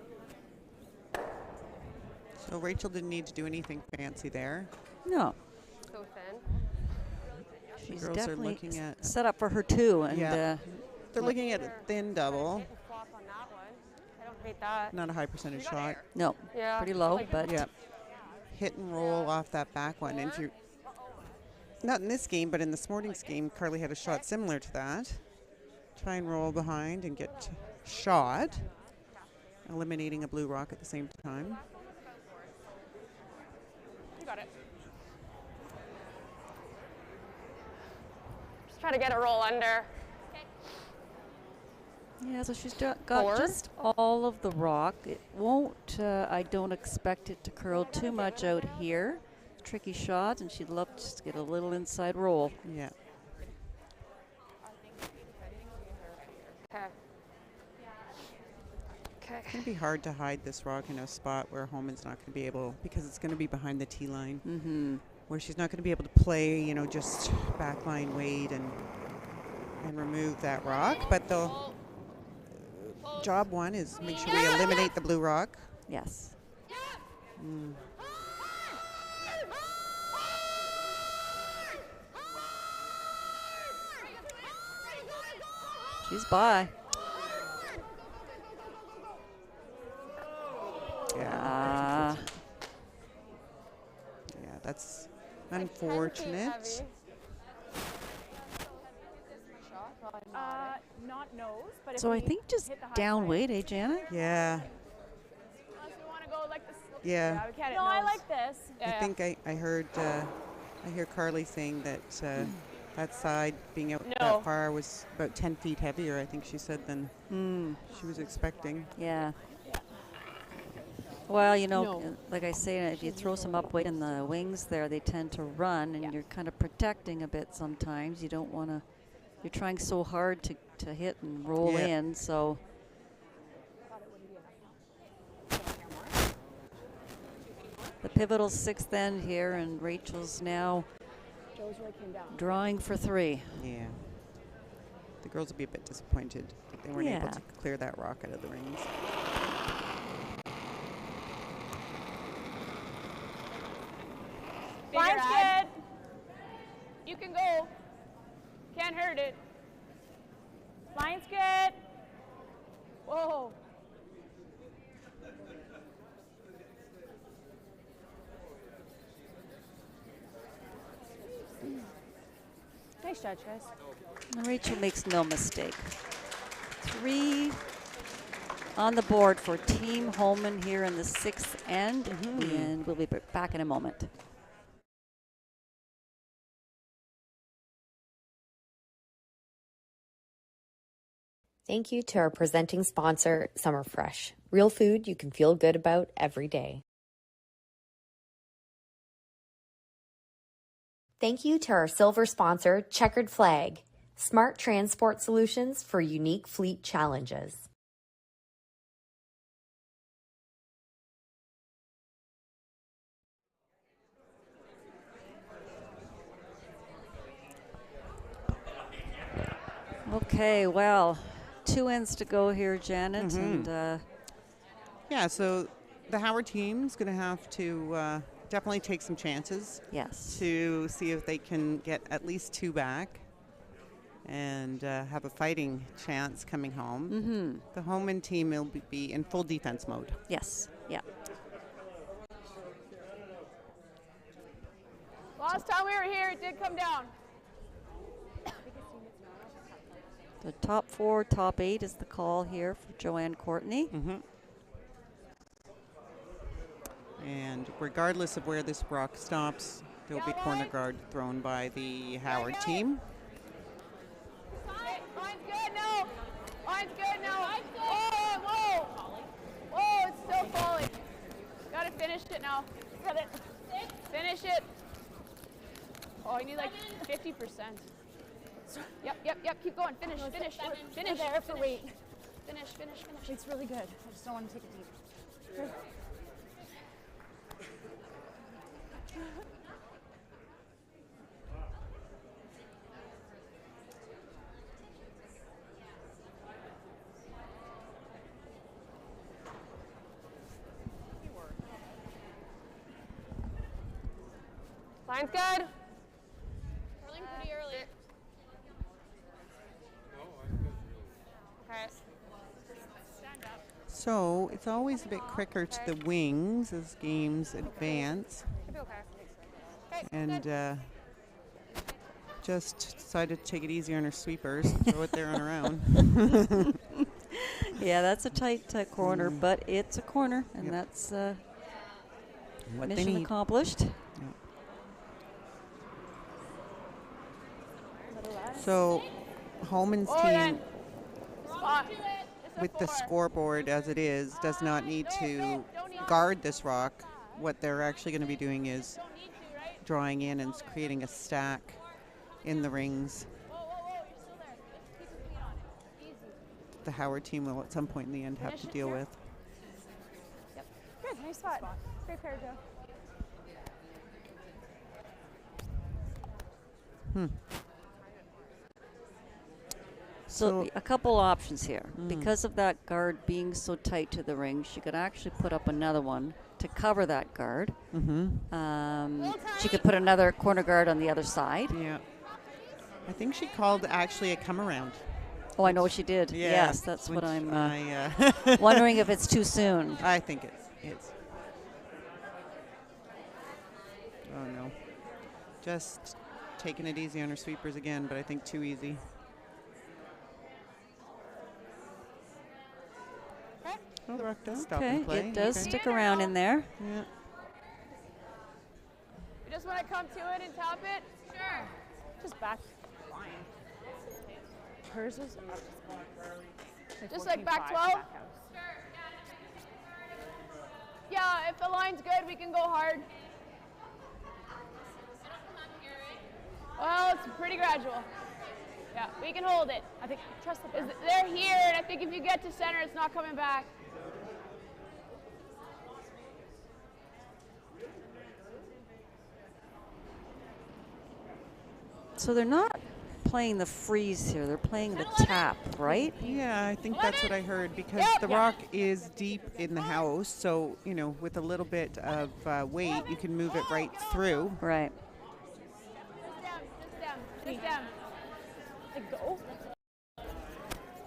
So Rachel didn't need to do anything fancy there. No, So thin. she's girls are definitely looking at- set up for her too, and Yeah. They're looking at a thin double, Flop on that one. I don't hate that. not a high percentage shot. no, Yeah. pretty low, Like- but Yeah. Hit and roll off that back one. And if you not in this game, but in this morning's game, Carly had a shot similar to that. Try and roll behind and get shot, eliminating a blue rock at the same time. You got it. Just try to get a roll under. Yeah, so she's got Four. just all of the rock. It won't, I don't expect it to curl too much out here. Tricky shot, and she'd love to just get a little inside roll. Yeah. Okay. Okay. It's going to be hard to hide this rock in a spot where Homan's not going to be able, because it's going to be behind the tee line, where she's not going to be able to play, you know, just backline wade and remove that rock. But the job one is make sure we eliminate the blue rock. Yes. She's by. Yeah. Yeah, that's unfortunate. Not nose, but So I think just down weight, eh, Janet? Yeah. Unless we want to go like this. Yeah. We can't No, I like this. I think I heard I hear Carly saying that that side being out that far was about 10 feet heavier, I think she said, than she was expecting. Yeah. Well, you know, like I say, if you throw some up weight in the wings there, they tend to run, and you're kind of protecting a bit sometimes. You don't want to, you're trying so hard to hit and roll in, so. The pivotal sixth end here, and Rachel's now drawing for 3. Yeah. The girls will be a bit disappointed that they weren't able to clear that rock out of the rings. Line's good. You can go. Can't hurt it. Line's good. Whoa. Nice judge, guys. And Rachel makes no mistake. 3 on the board for Team Homan here in the 6th end, and we'll be back in a moment. Thank you to our presenting sponsor, Summer Fresh. Real food you can feel good about every day. Thank you to our silver sponsor, Checkered Flag. Smart transport solutions for unique fleet challenges. Okay, well, 2 ends to go here, Janet, and yeah, so the Howard team's going to have to definitely take some chances. Yes. To see if they can get at least 2 back and have a fighting chance coming home. The Homan team will be in full defense mode. Yes, yeah. Last time we were here, it did come down. The top 4, top 8 is the call here for Joanne Courtney. And regardless of where this rock stops, there'll be corner guard thrown by the Howard team. Line's good, no. Line's good, no. Whoa, whoa. Whoa, it's still falling. Gotta finish it now. Finish it. Oh, you need like 50%. Yep. Keep going. Finish. Finish. There for weight. Finish. It's really good. I just don't want to take it deep. Line's good. Curling pretty early. Okay. Stand up. So it's always a bit quicker to the wings as games advance. Should be okay. Okay. And just decided to take it easier on her sweepers, throw it there on her own. Yeah, that's a tight corner, but it's a corner, and that's What they mission need. accomplished. So Holman's team with the scoreboard as it is, does not need to guard this rock. What they're actually going to be doing is drawing in and creating a stack in the rings. The Howard team will at some point in the end have to deal with. Yep. Good, nice spot. Great pair, Joe. So a couple options here. Because of that guard being so tight to the ring, she could actually put up another one to cover that guard. She could put another corner guard on the other side. Yeah. I think she called actually a come around. Oh, I know what she did. Yeah, Yes, that's what which I'm I, wondering if it's too soon. I think it's. Oh no. Just taking it easy on her sweepers again, but I think too easy. Oh, the rock does stop and play. It does stick around in there. Yeah. You just want to come to it and tap it? Sure. Just back line. Hers is just like back 12? Sure. Yeah, if the line's good, we can go hard. Well, it's pretty gradual. Yeah, we can hold it. I think, trust the they're here, and I think if you get to center, it's not coming back. So they're not playing the freeze here. They're playing the tap, right? Yeah, I think that's what I heard because the rock is deep in the house. So, you know, with a little bit of weight, you can move it right through. Right. Just down. Like go.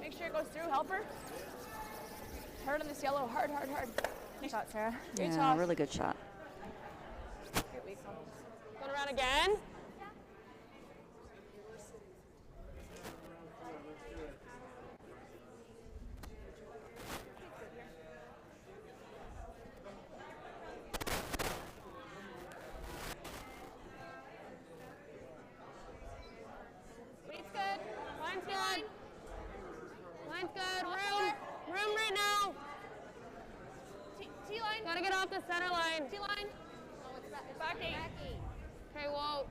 Make sure it goes through. Help her. Hard on this yellow. Hard. Nice shot, Sarah. Great toss. Really good shot. Going around again. Line's good. Room right now. T-line. Gotta get off the center line. T-line. Oh, it's back 8. Okay, whoa.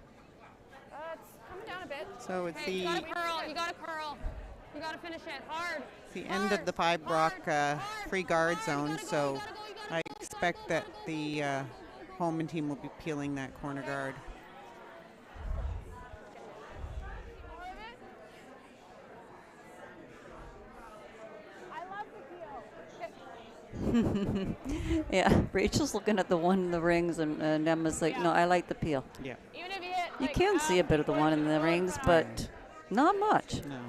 It's coming down a bit. So it's You gotta curl. You gotta finish it. Hard. It's the end of the 5-rock free guard zone. So I expect that the Homan team will be peeling that corner guard. Yeah, Rachel's looking at the one in the rings, and Emma's like, no, I like the peel. Yeah. Even if you hit, You can see a bit of the one in the rings, but not much. No.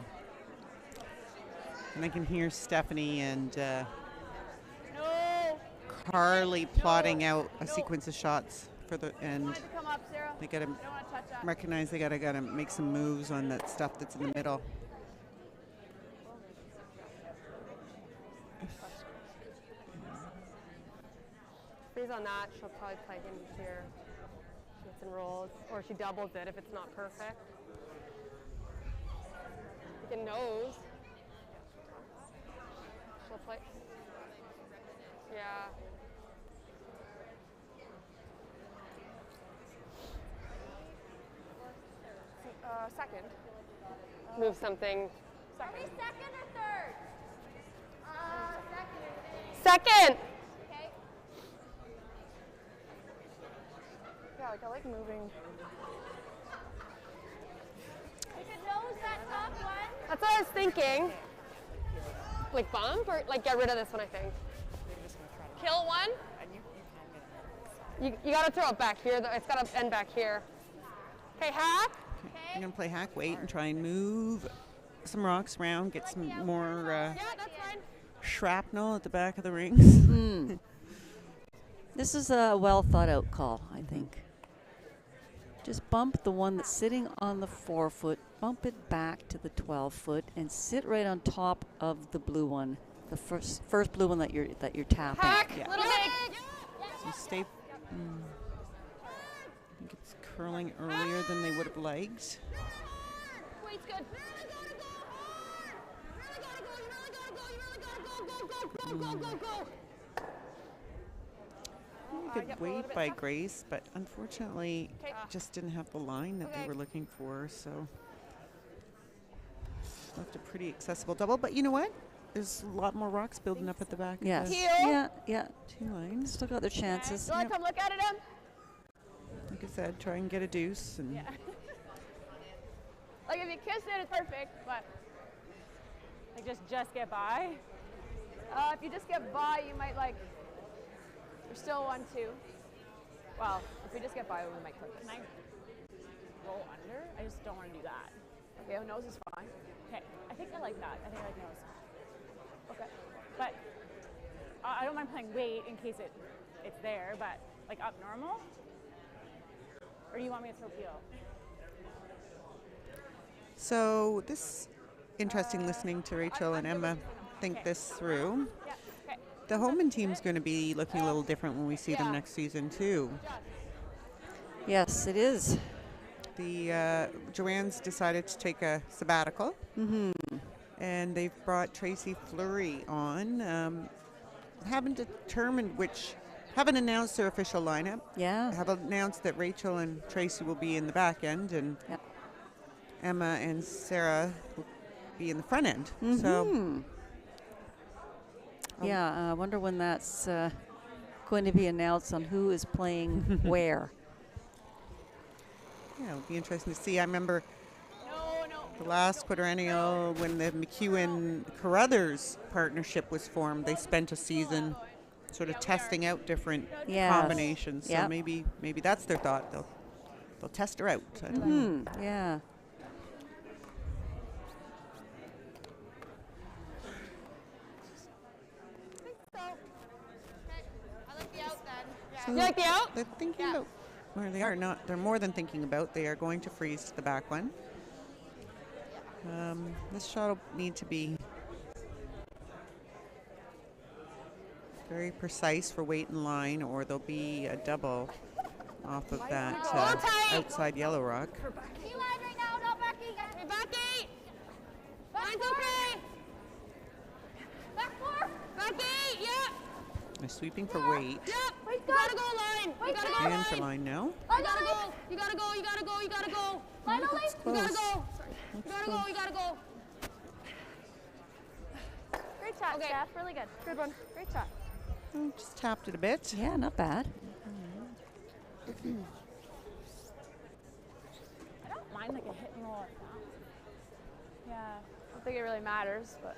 And I can hear Stephanie and Carly plotting out a sequence of shots for the end. They gotta recognize they gotta make some moves on that stuff that's in the middle. Freeze on that, she'll probably play him here. She hits and rolls, or she doubles it if it's not perfect. You can nose. She'll play. Yeah. Second. Move something. Are we second or third? Second! Okay. Yeah, like I like moving. We could nose that top one. That's what I was thinking. Like bump or like get rid of this one, I think. Kill one. You gotta throw it back here though. It's gotta end back here. Okay, hack. I'm going to play hack weight and try and move some rocks around, get some more Yeah, that's fine. shrapnel at the back of the rings. This is a well thought out call, I think. Just bump the one that's sitting on the 4-foot, bump it back to the 12-foot, and sit right on top of the blue one, the first blue one that you're tapping. Hack, Yeah. little big. So stay. I think it's curling earlier than they would have liked. Weight's good. Go, go, go, go. Good weight by Grace, but unfortunately just didn't have the line that they were looking for, so left a pretty accessible double. But you know what? There's a lot more rocks building up at the back. Yes. Of the Yeah. two lines. Still got their chances. Do you want to come look at it, Em? Like I said, try and get a deuce. And Like if you kiss it, it's perfect, but Like just get by? if you just get by, you might like, you're still 1-2. Well, if we just get by, we might clip it. Can I roll under? I just don't want to do that. Okay, nose is fine. Okay, I think I like that. I think I like nose. Okay. But I don't mind playing weight in case it's there, but like up normal? Or do you want me to throw peel? so this interesting listening to Rachel and Emma think this through. Yeah, okay. The Homan team's going to be looking a little different when we see them next season too. Yes, it is. The Joanne's decided to take a sabbatical, and they've brought Tracy Fleury on. Haven't determined haven't announced their official lineup. Yeah. Have announced that Rachel and Tracy will be in the back end, and Emma and Sarah will be in the front end. So. Yeah, I wonder when that's going to be announced on who is playing where. Yeah, it'll be interesting to see. I remember the last quadrennial when the McEwen-Carruthers partnership was formed. They spent a season sort of testing out different combinations. So maybe that's their thought. They'll test her out. I don't know. Yeah. I like the out then. So You like the out? they're thinking about where they are. Not. They're more than thinking about. They are going to freeze the back one. This shot will need to be very precise for weight and line, or there'll be a double off of that outside yellow rock. Key line right now, not Becky. Hey, Becky! Back Line's four. okay! Back four. Becky! Yep! They're sweeping for weight Yep! You gotta go line! You gotta go and for line! line now. You gotta go! You gotta go! You gotta go! You gotta go! Line only. It's You gotta close. go! You gotta go! You gotta go! Great shot, Okay. Steph. Really good. Good one. Great shot. Just tapped it a bit. Yeah, not bad. I don't mind like a hit and roll like that. Yeah. I don't think it really matters, but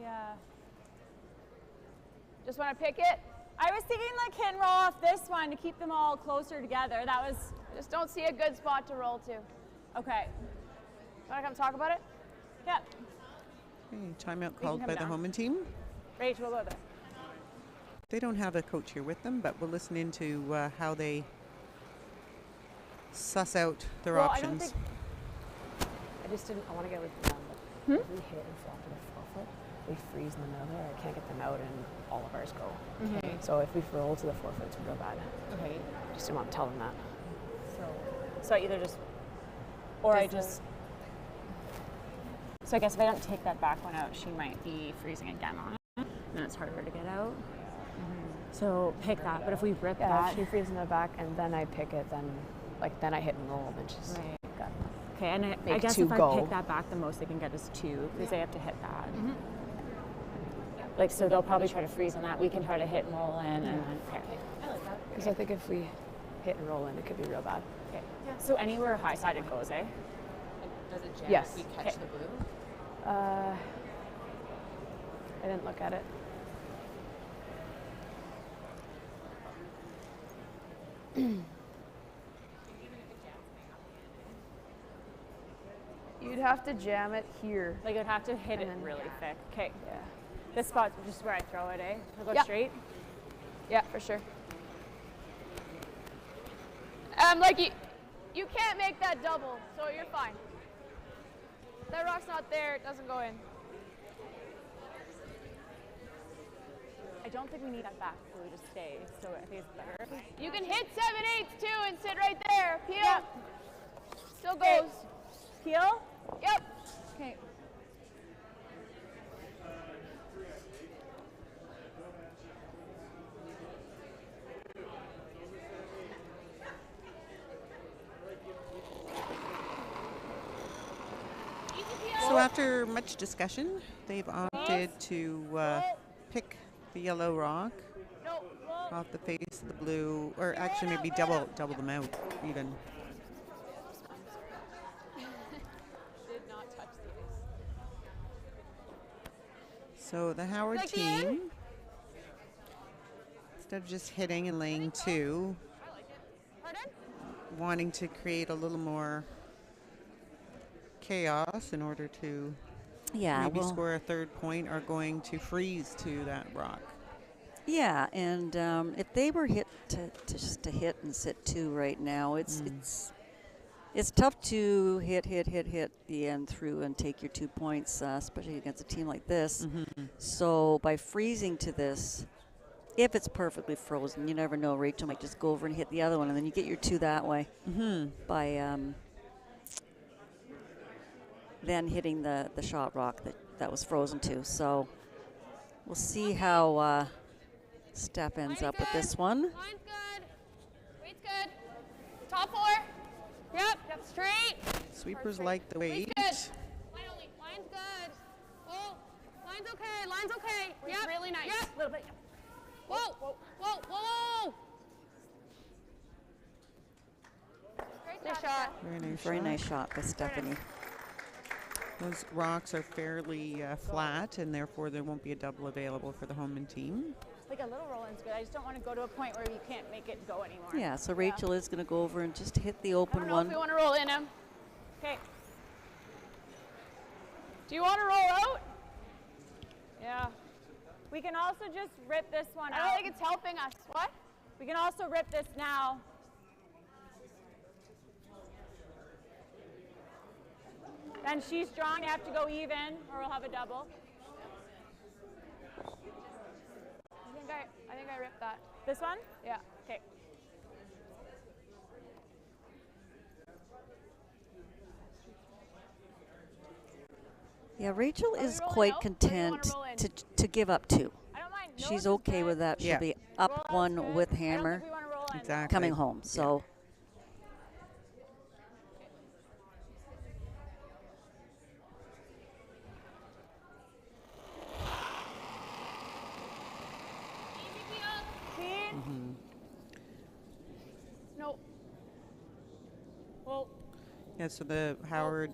Yeah. just wanna pick it. I was thinking like hit and roll off this one to keep them all closer together. That was I just don't see a good spot to roll to. okay. Wanna come talk about it? Yep. Okay, timeout called come by the down. Homan team. Rachel, we'll go there. They don't have a coach here with them, but we'll listen into how they suss out their Well, I don't options. think I want to get with them. But if we hit and flop to the forefoot, we freeze in the middle there. I can't get them out, and all of ours go. Okay. So if we roll to the forefoot, it's real bad. Okay. Just didn't want to tell them that. So I either just or I just so I guess if I don't take that back one out, she might be freezing again on it. And then it's harder to get out. So pick that. But if we rip Yeah, that if she freezes in the back, and then I pick it, then I hit and roll, then she's Right. got okay, and I make guess two if I go. pick that back, the most they can get is 2 because they have to hit that. Like so, they'll probably try to freeze on that. We can try to hit and roll in, and then okay. Because I think if we hit and roll in, it could be real bad. Okay. So anywhere high side it goes, eh? Does it jam Yes. if we catch the blue? I didn't look at it. You'd have to jam it here. Like I'd have to hit it then- really thick. Okay. Yeah. This spot's just where I throw it, eh? So go Yeah. straight. Yeah, for sure. Like you can't make that double, so you're fine. That rock's not there, it doesn't go in. I don't think we need that back, so we just stay. So I think it's better. You can hit 7/8 too and sit right there. Peel. Yeah. Still goes. Peel? Yep. Okay. after much discussion, they've opted to pick the yellow rock off the face of the blue, or actually maybe double them out even. Did not touch the ice. So the Howard team, instead of just hitting and laying 2, wanting to create a little more chaos in order to maybe score a 3rd point, are going to freeze to that rock. Yeah, and if they were hit just to hit and sit 2 right now, it's tough to hit the end through and take your 2 points, especially against a team like this. So by freezing to this, if it's perfectly frozen, you never know. Rachel might just go over and hit the other one, and then you get your 2 that way by then hitting the shot rock that was frozen to. So we'll see how Steph ends up with this one. Line's good. Weight's good. Top 4. Yep. Straight. Sweepers like the weight. Line's good. Oh, line's okay. Line's okay. Yep. Really nice. Yep. A little bit. Whoa. Whoa. Whoa. Whoa. Nice shot. Very nice shot by Stephanie. Those rocks are fairly flat, and therefore there won't be a double available for the Homan team. Like a little roll-in's good. I just don't want to go to a point where you can't make it go anymore. Yeah, so Rachel is going to go over and just hit the open I don't know one. if we want to roll in him. Okay. Do you want to roll out? Yeah. We can also just rip this one out. I don't think it's helping us. What? We can also rip this now. And she's drawn. You have to go even, or we'll have a double. I think I ripped that. This one? Yeah. Okay. Yeah, Rachel is quite content to give up 2. I don't mind. She's okay with that. She'll be up 1 with hammer coming home. So. Nope. Well. Yeah, so the Howard,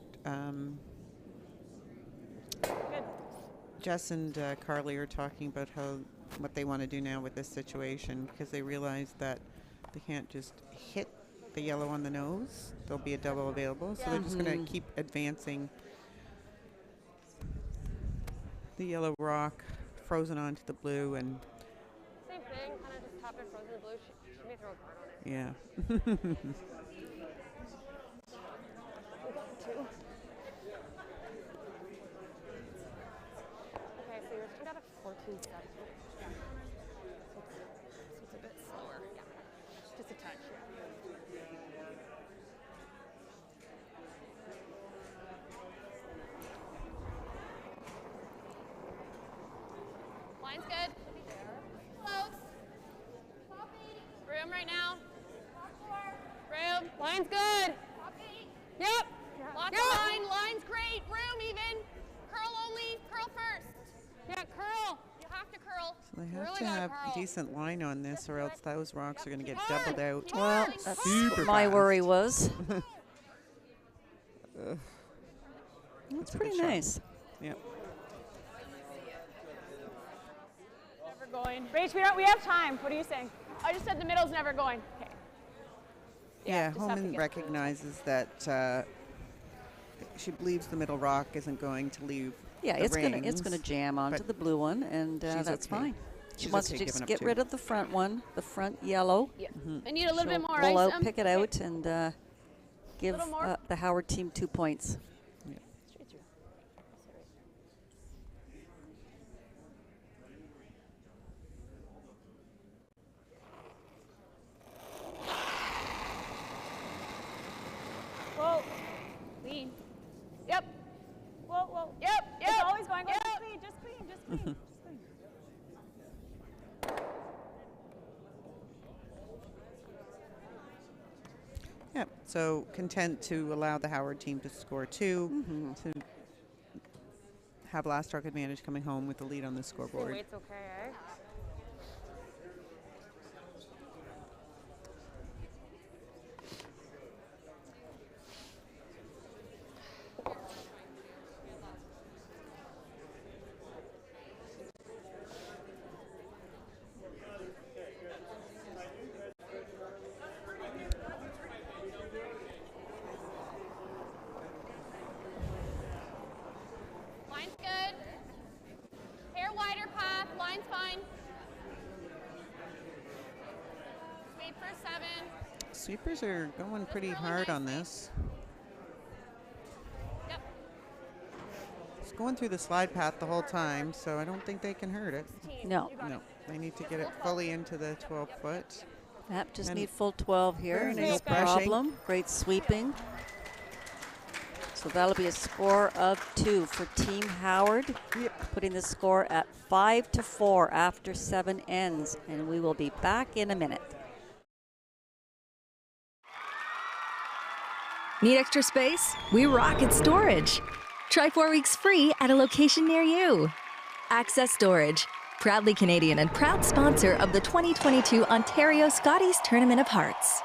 Jess and Carly are talking about what they want to do now with this situation, because they realize that they can't just hit the yellow on the nose. There'll be a double available, so they're just going to keep advancing the yellow rock frozen onto the blue, and Same thing, kind of just top it frozen blue. She may throw a card on it. yeah. Okay, so yours turned out a 14-7. So it's a bit slower. Yeah. Just a touch, yeah. Line's good. Close. Room right now. Room. Line's good. Yep. Lots of line. Line's great. Room even. Curl only. Curl first. Yeah, curl. You have to curl. So they have really to gotta have curl. decent line on this, or else those rocks are going to get doubled out. Well, that's super my fast. worry was. That's That's a pretty good shot. nice. Yep. Never going. Rach, we have time. What are you saying? I just said the middle's never going. Okay. Yeah, just have to Homan get recognizes that she believes the middle rock isn't going to leave. Yeah, the it's rings, gonna jam onto but the blue one, and she's that's okay. fine. She She's wants okay to giving just up get 2. rid of the front one, the front yellow. Yeah. I need a little bit more Roll ice. out, pick it out, and give Little more. the Howard team 2 points. Straight through. Whoa. Clean. Yep. Whoa, whoa. Yep. Yep. It's always going. Yep. Just clean, just clean, just clean, just clean. Yep. So content to allow the Howard team to score 2, to have last rock advantage coming home with the lead on the scoreboard. Weight's okay, eh? Line's good. Hair wider path. Line's fine. Wait for 7. Sweepers are going pretty hard on this. Yep. It's going through the slide path the whole time, so I don't think they can hurt it. No. No, they need to get it fully into the 12 foot. Yep, just And need full 12 here. very No nice brushing. problem. Great sweeping. So that'll be a score of 2 for Team Howard, putting the score at 5-4 after 7 ends. And we will be back in a minute. Need extra space? We rock at Storage. Try 4 weeks free at a location near you. Access Storage, proudly Canadian and proud sponsor of the 2022 Ontario Scotties Tournament of Hearts.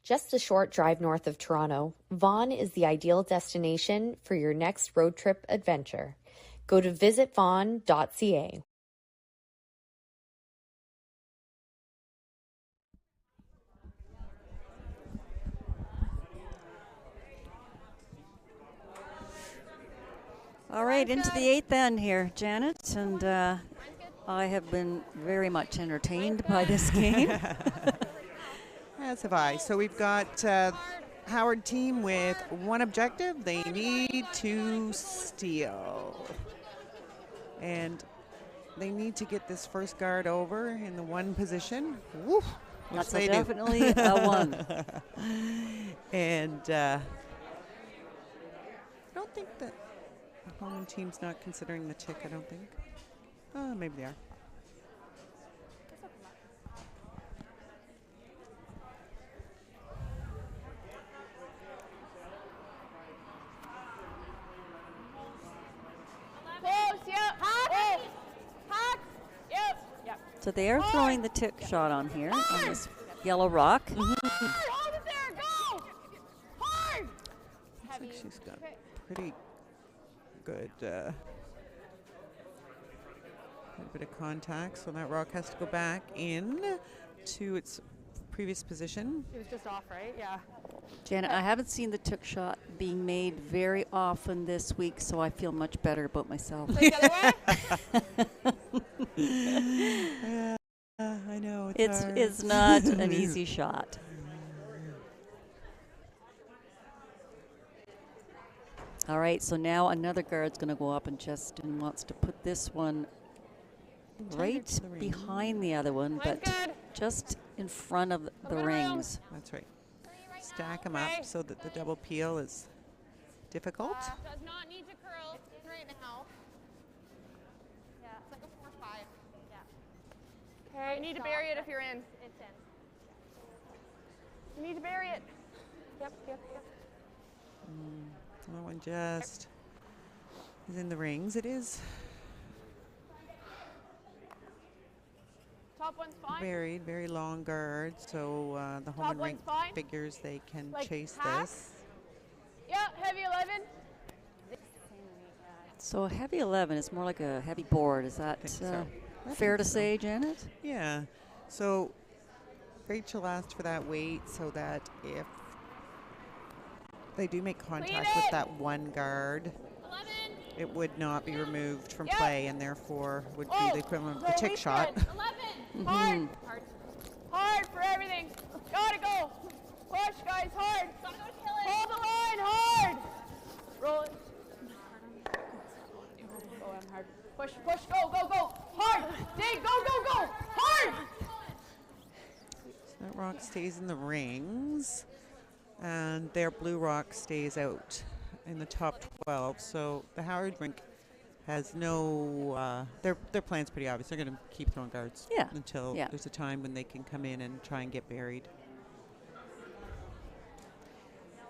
Just a short drive north of Toronto, Vaughan is the ideal destination for your next road trip adventure. Go to visitvaughan.ca. All right, into the 8th end here, Janet, and I have been very much entertained by this game. As have I. So we've got Howard team with one objective. They need to steal. And they need to get this first guard over in the 1 position. Woo, That's they definitely a 1. And I don't think that the Homan team's not considering the tick, I don't think. Oh, maybe they are. Close, yep. Hot. Hot. Yep. Yep. So they are throwing the tick shot on here on this yellow rock. Hold it there. Go. Hard. Looks like she's got pretty good a bit of contact, so that rock has to go back in to its previous position. It was just off, right? Yeah. Janet, I haven't seen the tick shot being made very often this week, so I feel much better about myself. The other way? Yeah, I know. It's not an easy shot. All right, so now another guard's going to go up, and Justin wants to put this one right behind the other one, but just in front of the rings. That's right. Stack them up so that the double peel is difficult. Does not need to curl right now. Yeah, it's like a 4-5. Yeah. Okay. You need to bury it if you're in. It's in. You need to bury it. Yep, yep, yep. That one just is in the rings. It is Top one's fine. buried, very long guard, so the Homan ring fine. figures they can Like chase half? this. Yeah, heavy 11. So a heavy 11 is more like a heavy board. Is that so. fair to say, Janet? Yeah. So Rachel asked for that weight so that if they do make contact with that one guard, 11. it would not be removed from play and therefore would be the equivalent of the tick shot. 11. Hard. Hard for everything. Gotta go. Push, guys, hard. Gotta go kill it. Hold the line, hard. Roll it. Go on, hard. Push, push, go, go, go. Hard. Dig, go, go, go. Hard. So that rock stays in the rings and their blue rock stays out in the top 12. So the Howard rink has no, their plan's pretty obvious. They're going to keep throwing guards until there's a time when they can come in and try and get buried.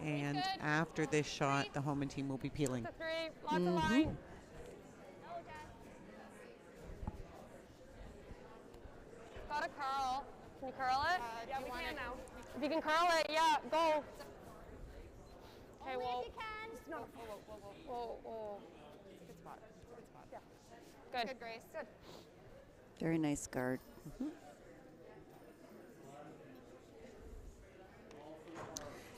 And after this shot, the Homan team will be peeling. That's a 3. Lots of line. Got a curl. Can you curl it? Yeah, we can now. If you can curl it, yeah, go. Okay, Only well. if you can. No. Whoa. Good spot. Good spot. Yeah. Good. Good, Grace. Good. Very nice guard.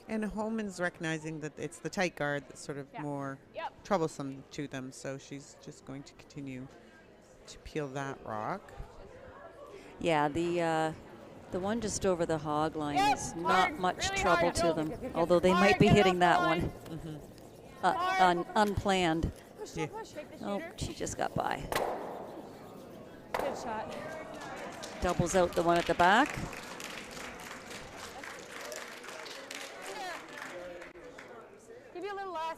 And Homan's recognizing that it's the tight guard that's sort of more troublesome to them, so she's just going to continue to peel that rock. Yeah, the one just over the hog line is not much trouble to them, although they might be hitting that one unplanned. Push, take the Oh, shooter. she just got by. Good shot. Doubles out the one at the back. Give you a little less.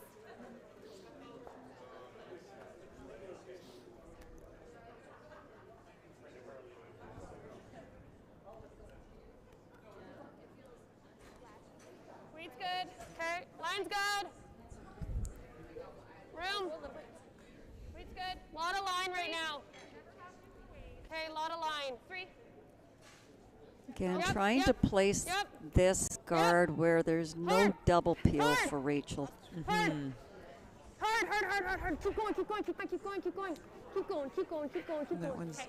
Weed's good. Okay, line's good. Room. Weed's good. Lot of line right now. Okay, lot of line. 3. Again, Yep, trying to place this guard where there's no double peel for Rachel. Hard. Hard. Keep going. That one's Okay.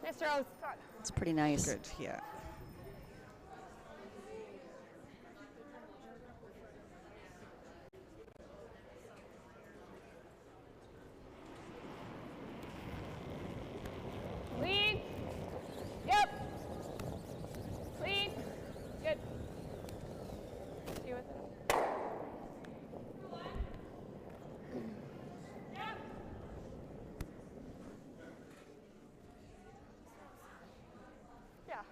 Nice throws. It's pretty nice. good, yeah. Lead. Yep. Lead. Good. Stay with it. Yeah.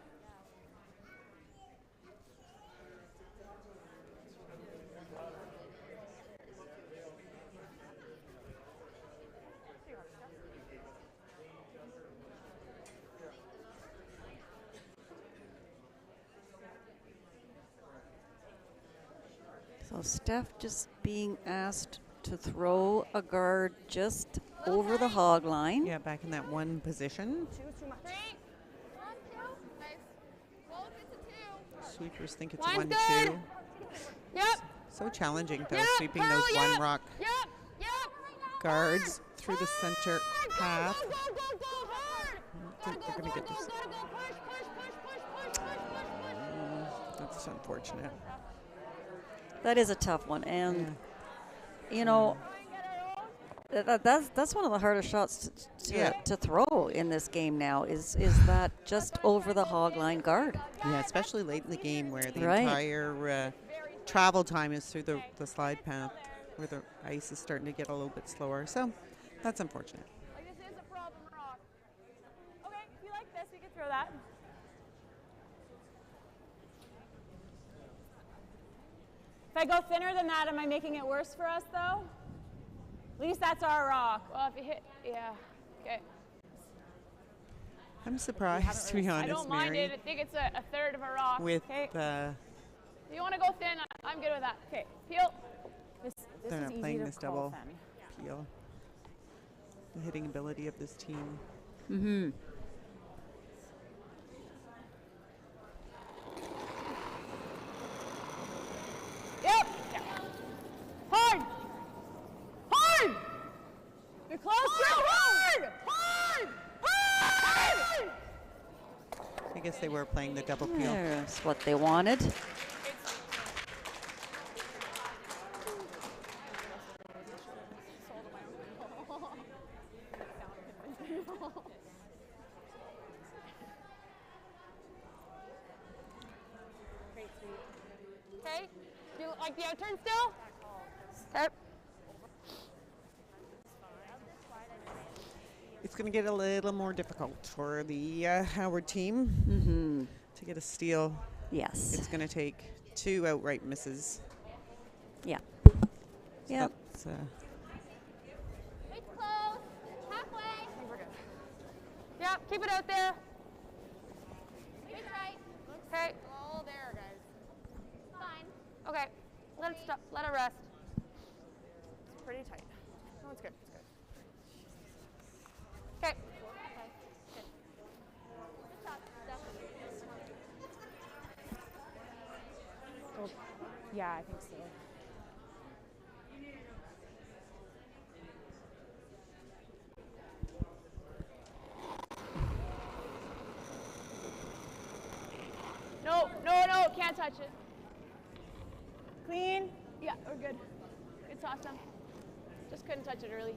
So Steph just being asked to throw a guard just over the hog line. Yeah, back in that one position. 2 too much. 1, 2. Nice. Roll if it's a 2. Sweepers think it's Line's 1-2. good. Yep. So challenging, though, Yep. sweeping Curl, those yep. one rock Yep. guards through the center path. Go. Hard. They're going to get this. Gotta go. Push. That's unfortunate. That is a tough one, and you know that's one of the hardest shots to throw in this game now. Is that just over the hog line guard? Yeah, especially late in the game where the Right. entire travel time is through the slide path, where the ice is starting to get a little bit slower. So that's unfortunate. Like, this is a problem rock. Okay, if you like this, we can throw that. If I go thinner than that, am I making it worse for us, though? At least that's our rock. Well, if you hit, yeah. Okay. I'm surprised, to be honest, I don't mind Mary, it. I think it's a third of a rock. with If you want to go thin, I'm good with that. Okay, peel. This they're is not easy playing to this call, double Sammy. peel. The hitting ability of this team. Mm-hmm. Yep. Yeah. Hard. You're close. Hard. I guess they were playing the double peel. That's what they wanted. Okay. Do you like the out turn still? Okay. It's going to get a little more difficult for the Howard team to get a steal. Yes. It's going to take 2 outright misses. Yeah. So Yep. that's, It's close. Halfway. I think we're good. Yep. Keep it out there. It's right. Okay. Oh, there, guys. Fine. Okay. Let it stop. Let it rest. It's pretty tight. No, it's good. It's good. Okay. Oh, yeah, I think so. No, no, no, can't touch it. Clean? Yeah, we're good. Good toss down. Just couldn't touch it early.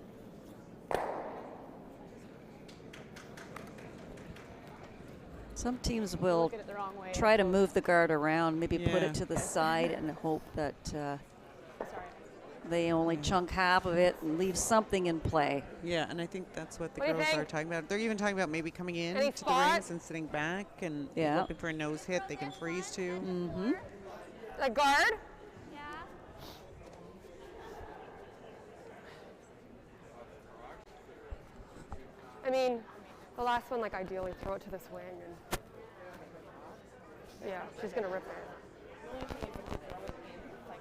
Some teams will Look at it the wrong way. try to move the guard around, maybe put it to the side and hope that they only chunk half of it and leave something in play. Yeah, and I think that's what the What do you girls are think? talking about. They're even talking about maybe coming in Any to the spot? rings and sitting back and Yeah. looking for a nose hit they can freeze to. Mm-hmm. The guard? Yeah. I mean, the last one, like, ideally throw it to the swing. And yeah, she's going to rip it.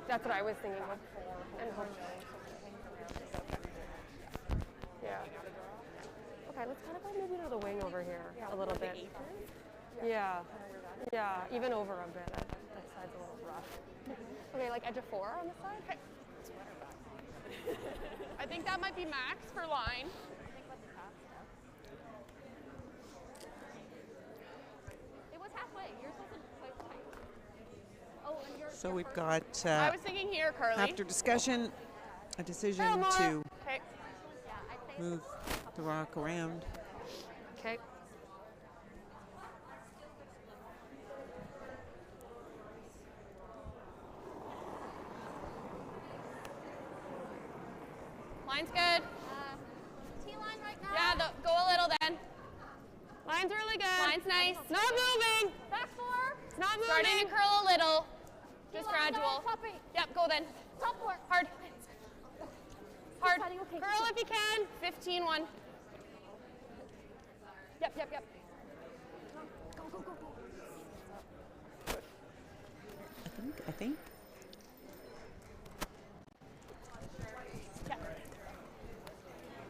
That's what I was thinking of. And hope. Yeah. Okay, let's kind of go maybe to the wing over here a little bit. Yeah. Yeah, even over a bit. That side's a little rough. Okay, like edge of 4 on the side? Okay. I think that might be max for line. It was halfway. Yours wasn't quite tight. Oh, and yours. So we've got, I was thinking here, Carly. after discussion, a decision Come on. to Okay. move the rock around. Okay. Line's good. T-line right now. Yeah, go a little then. Line's really good. Line's nice. Not moving. Back 4. It's not moving. Starting to curl a little. Just T-line, gradual. top 8. Yep, go then. Top 4. Hard. Hard. Fighting, okay. Curl if you can. 15-1. Yep, yep, yep. Go, go, go, go. I think. Yeah.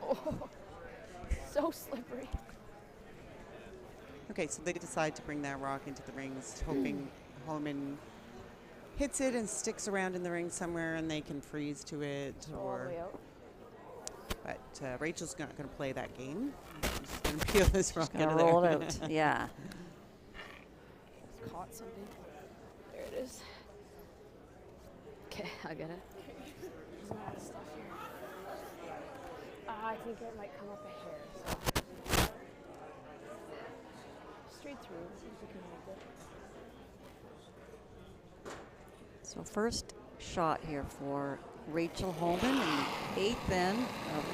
Oh, so slippery. Okay, so they decide to bring that rock into the rings, hoping Homan hits it and sticks around in the ring somewhere and they can freeze to it. All the way out. But Rachel's not going to play that game. She's going to peel this rock Gonna out of there. roll it out. Yeah. Just caught something. There it is. Okay, I get it. There's a lot of stuff here. I think it might come up a hair. So. Straight through. See if we can hold it. So first shot here for Rachel Homan in the 8th end of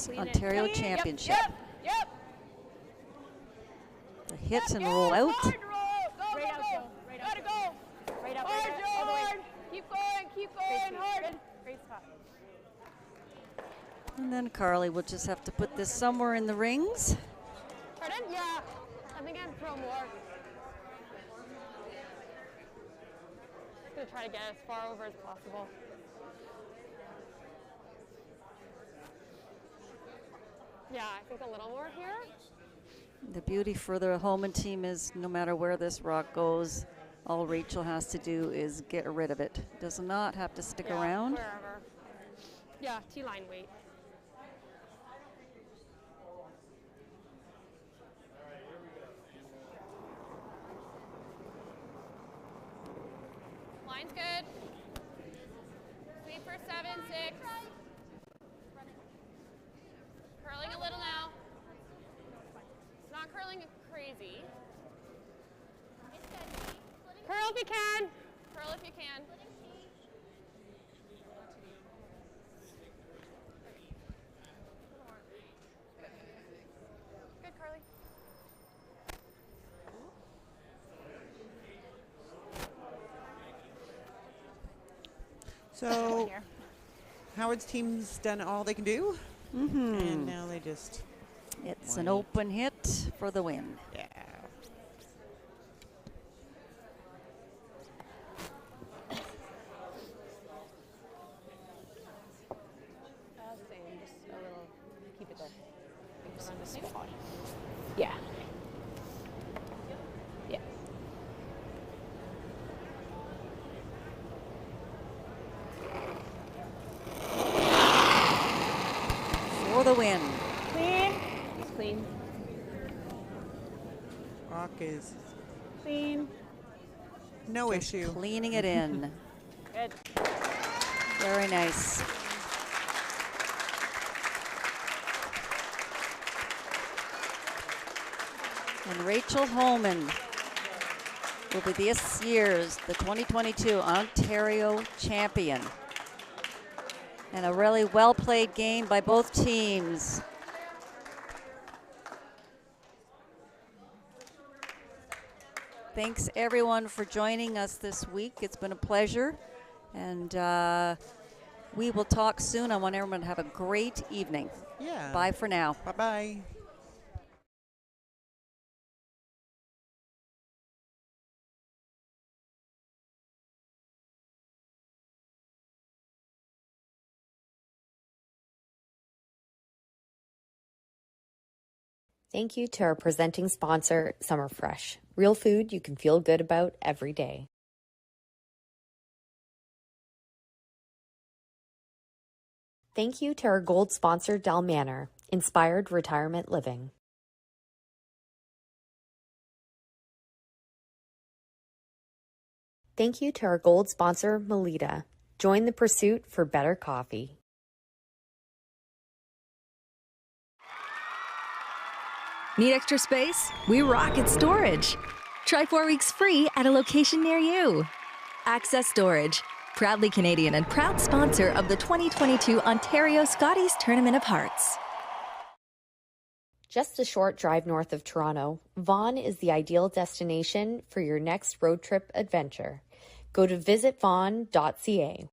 the Ontario Clean. Championship. Yep, yep. The hits and Yep, roll out. hard roll. Go, Right go, out, go. Joe. Right out. Gotta go. Right up, Hard, right up. Joe, All the way. hard. Keep going, Great hard. speed. Good. Great spot. And then Carly will just have to put this somewhere in the rings. Pardon? Yeah. I think I'd throw more. Just gonna try to get as far over as possible. Yeah, I think a little more here. The beauty for the Homan team is no matter where this rock goes, all Rachel has to do is get rid of it. Does not have to stick Yeah, around. Wherever. Yeah, T-line weight. Line's good. Sweep for 7-6. Curling a little now. It's not curling crazy. Curl if you can. Curl if you can. Good, Carly. So Howard's team's done all they can do. And now they just It's an open hit for the win. Yeah. on the spot. Yeah. Yeah. For the win. Clean. It's clean. Rock is Clean. no Just issue. cleaning it in. Good. Very nice. And Rachel Homan will be this year's, the 2022 Ontario champion. And a really well-played game by both teams. Thanks everyone for joining us this week. It's been a pleasure. And we will talk soon. I want everyone to have a great evening. Yeah. Bye for now. Bye-bye. Thank you to our presenting sponsor, Summer Fresh. Real food you can feel good about every day. Thank you to our gold sponsor, Del Manor, Inspired Retirement Living. Thank you to our gold sponsor, Melita. Join the pursuit for better coffee. Need extra space? We rock at storage. Try 4 weeks free at a location near you. Access Storage, proudly Canadian and proud sponsor of the 2022 Ontario Scotties Tournament of Hearts. Just a short drive north of Toronto, Vaughan is the ideal destination for your next road trip adventure. Go to visitvaughan.ca.